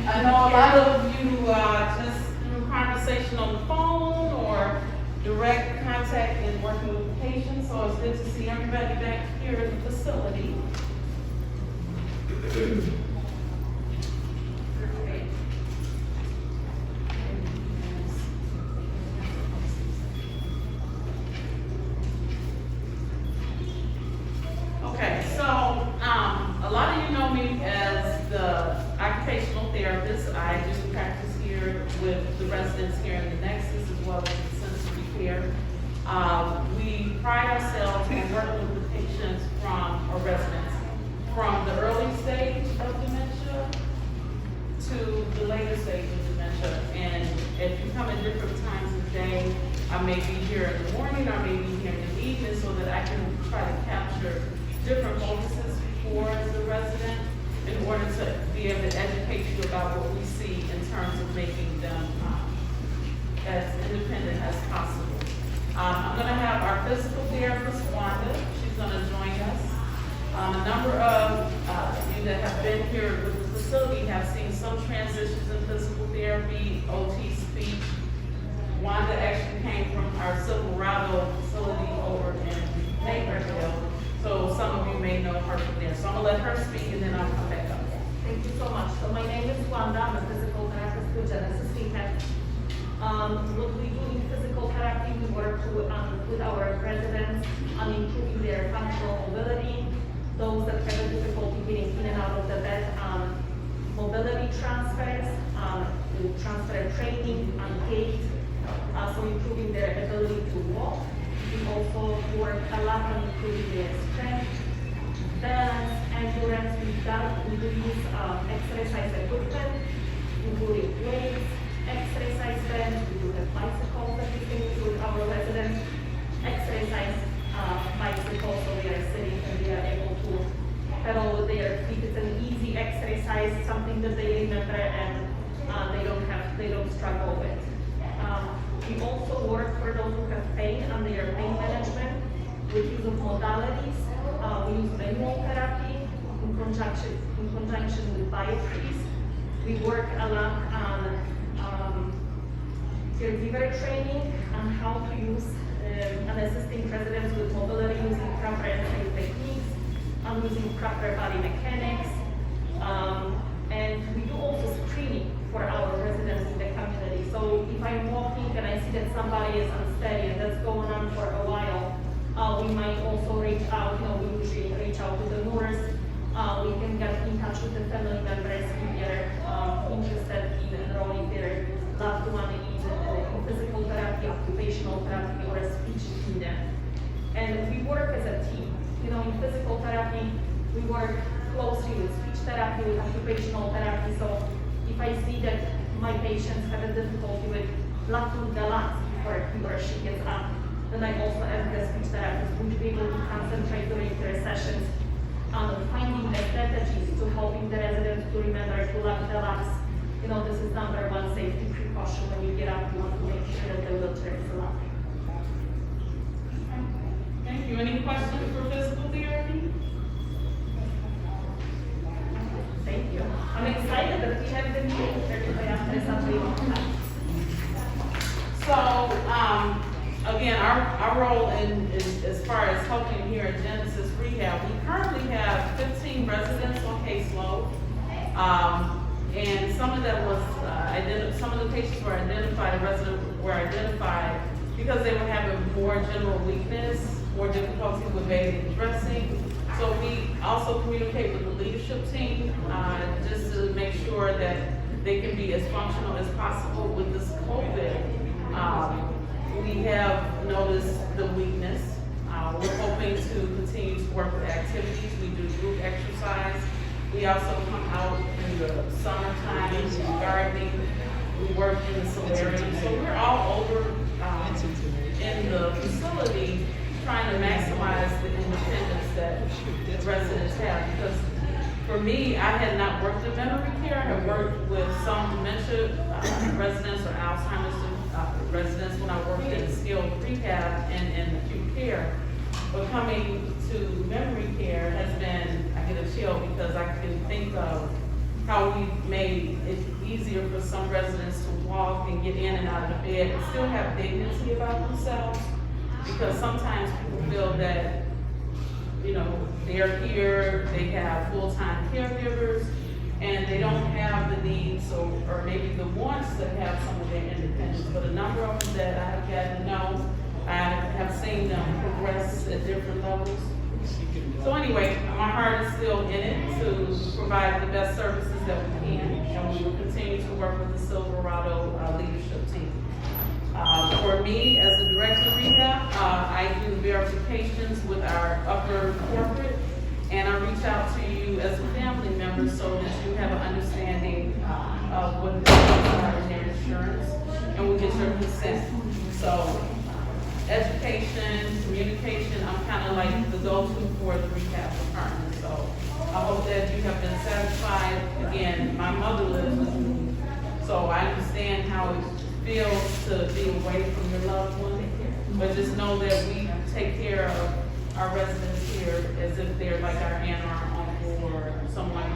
I know a lot of you just through conversation on the phone or direct contact and working with the patients, so it's good to see everybody back here in the facility. Okay, so a lot of you know me as the occupational therapist. I do practice here with the residents here in the Nexus as well as the sensory care. We pride ourselves on working with the patients or residents from the early stage of dementia to the later stage of dementia. And if you come at different times of day, I may be here in the morning, I may be here in the evening, so that I can try to capture different focuses for the resident in order to be able to educate you about what we see in terms of making them as independent as possible. I'm gonna have our physical therapist, Wanda. She's gonna join us. A number of you that have been here with the facility have seen some transitions in physical therapy, OT speech. Wanda actually came from our Silverado facility over in Naperville. So some of you may know her from there. So I'm gonna let her speak and then I'll come back up. Thank you so much. So my name is Wanda. I'm a physical therapist with Genesis Rehab. What we do in physical therapy, we work with our residents on improving their functional mobility. Those that have a difficulty getting in and out of the bed, mobility transfers, transfer training on gait, so improving their ability to walk. We also work a lot on improving their strength, balance, endurance. We do use exercise equipment, including weights, exercise bands. We do have bicycles that we can use with our residents. Exercise bicycles, so they are sitting and they are able to pedal with their feet. It's an easy exercise, something that they remember and they don't struggle with. We also work for those who have pain and their pain management with use of modalities. We use manual therapy in conjunction with biotree. We work a lot on caregiver training on how to use and assisting residents with mobility using proper and safe techniques, using proper body mechanics. And we do also screening for our residents in the community. So if I'm walking and I see that somebody is unsteady and that's going on for a while, we might also reach out, we usually reach out to the nurse. We can get in touch with the family members if they're interested in enrolling their loved one in physical therapy, occupational therapy, or a speech tutor. And we work as a team. In physical therapy, we work closely with speech therapy, with occupational therapy. So if I see that my patients have a difficulty with lacking balance before he or she gets up, then I also ask the speech therapist, would you be able to concentrate during their sessions on finding the strategies to helping the residents to remember to relax. This is number one safety precaution. When you get up, you want to make sure that the wheelchair is locked. Thank you. Any questions for physical therapy? Thank you. I'm excited that we have the meeting after something. So, again, our role as far as helping here at Genesis Rehab, we currently have 15 residents on caseload. And some of them was some of the patients were identified, the residents were identified because they were having more general weakness, more difficulty with bathing and dressing. So we also communicate with the leadership team just to make sure that they can be as functional as possible with this COVID We have noticed the weakness. We're hoping to continue to work with activities. We do group exercise. We also come out in the summertime, we do gardening. We work in the solarium. So we're all over in the facility trying to maximize the independence that residents have. Because for me, I had not worked in memory care. I had worked with some dementia residents or Alzheimer's residents when I worked in skilled rehab and in acute care. But coming to memory care has been, I get a chill because I can think of how we made it easier for some residents to walk and get in and out of the bed and still have dignity about themselves. Because sometimes people feel that, you know, they're here, they have full-time caregivers, and they don't have the needs or maybe the wants to have some of their independence. But a number of them that I have gotten to know, I have seen them progress at different levels. So anyway, my heart is still in it to provide the best services that we can, and we will continue to work with the Silverado leadership team. For me, as the director of rehab, I do verifications with our upper corporate, and I reach out to you as a family member so that you have an understanding of what the are in their insurance, and we get your consent. So, education, communication, I'm kind of like the go-to for the rehab department. So, I hope that you have been satisfied. Again, my mother lives with me, so I understand how it feels to be away from your loved one, but just know that we take care of our residents here as if they're like our aunt or our uncle or someone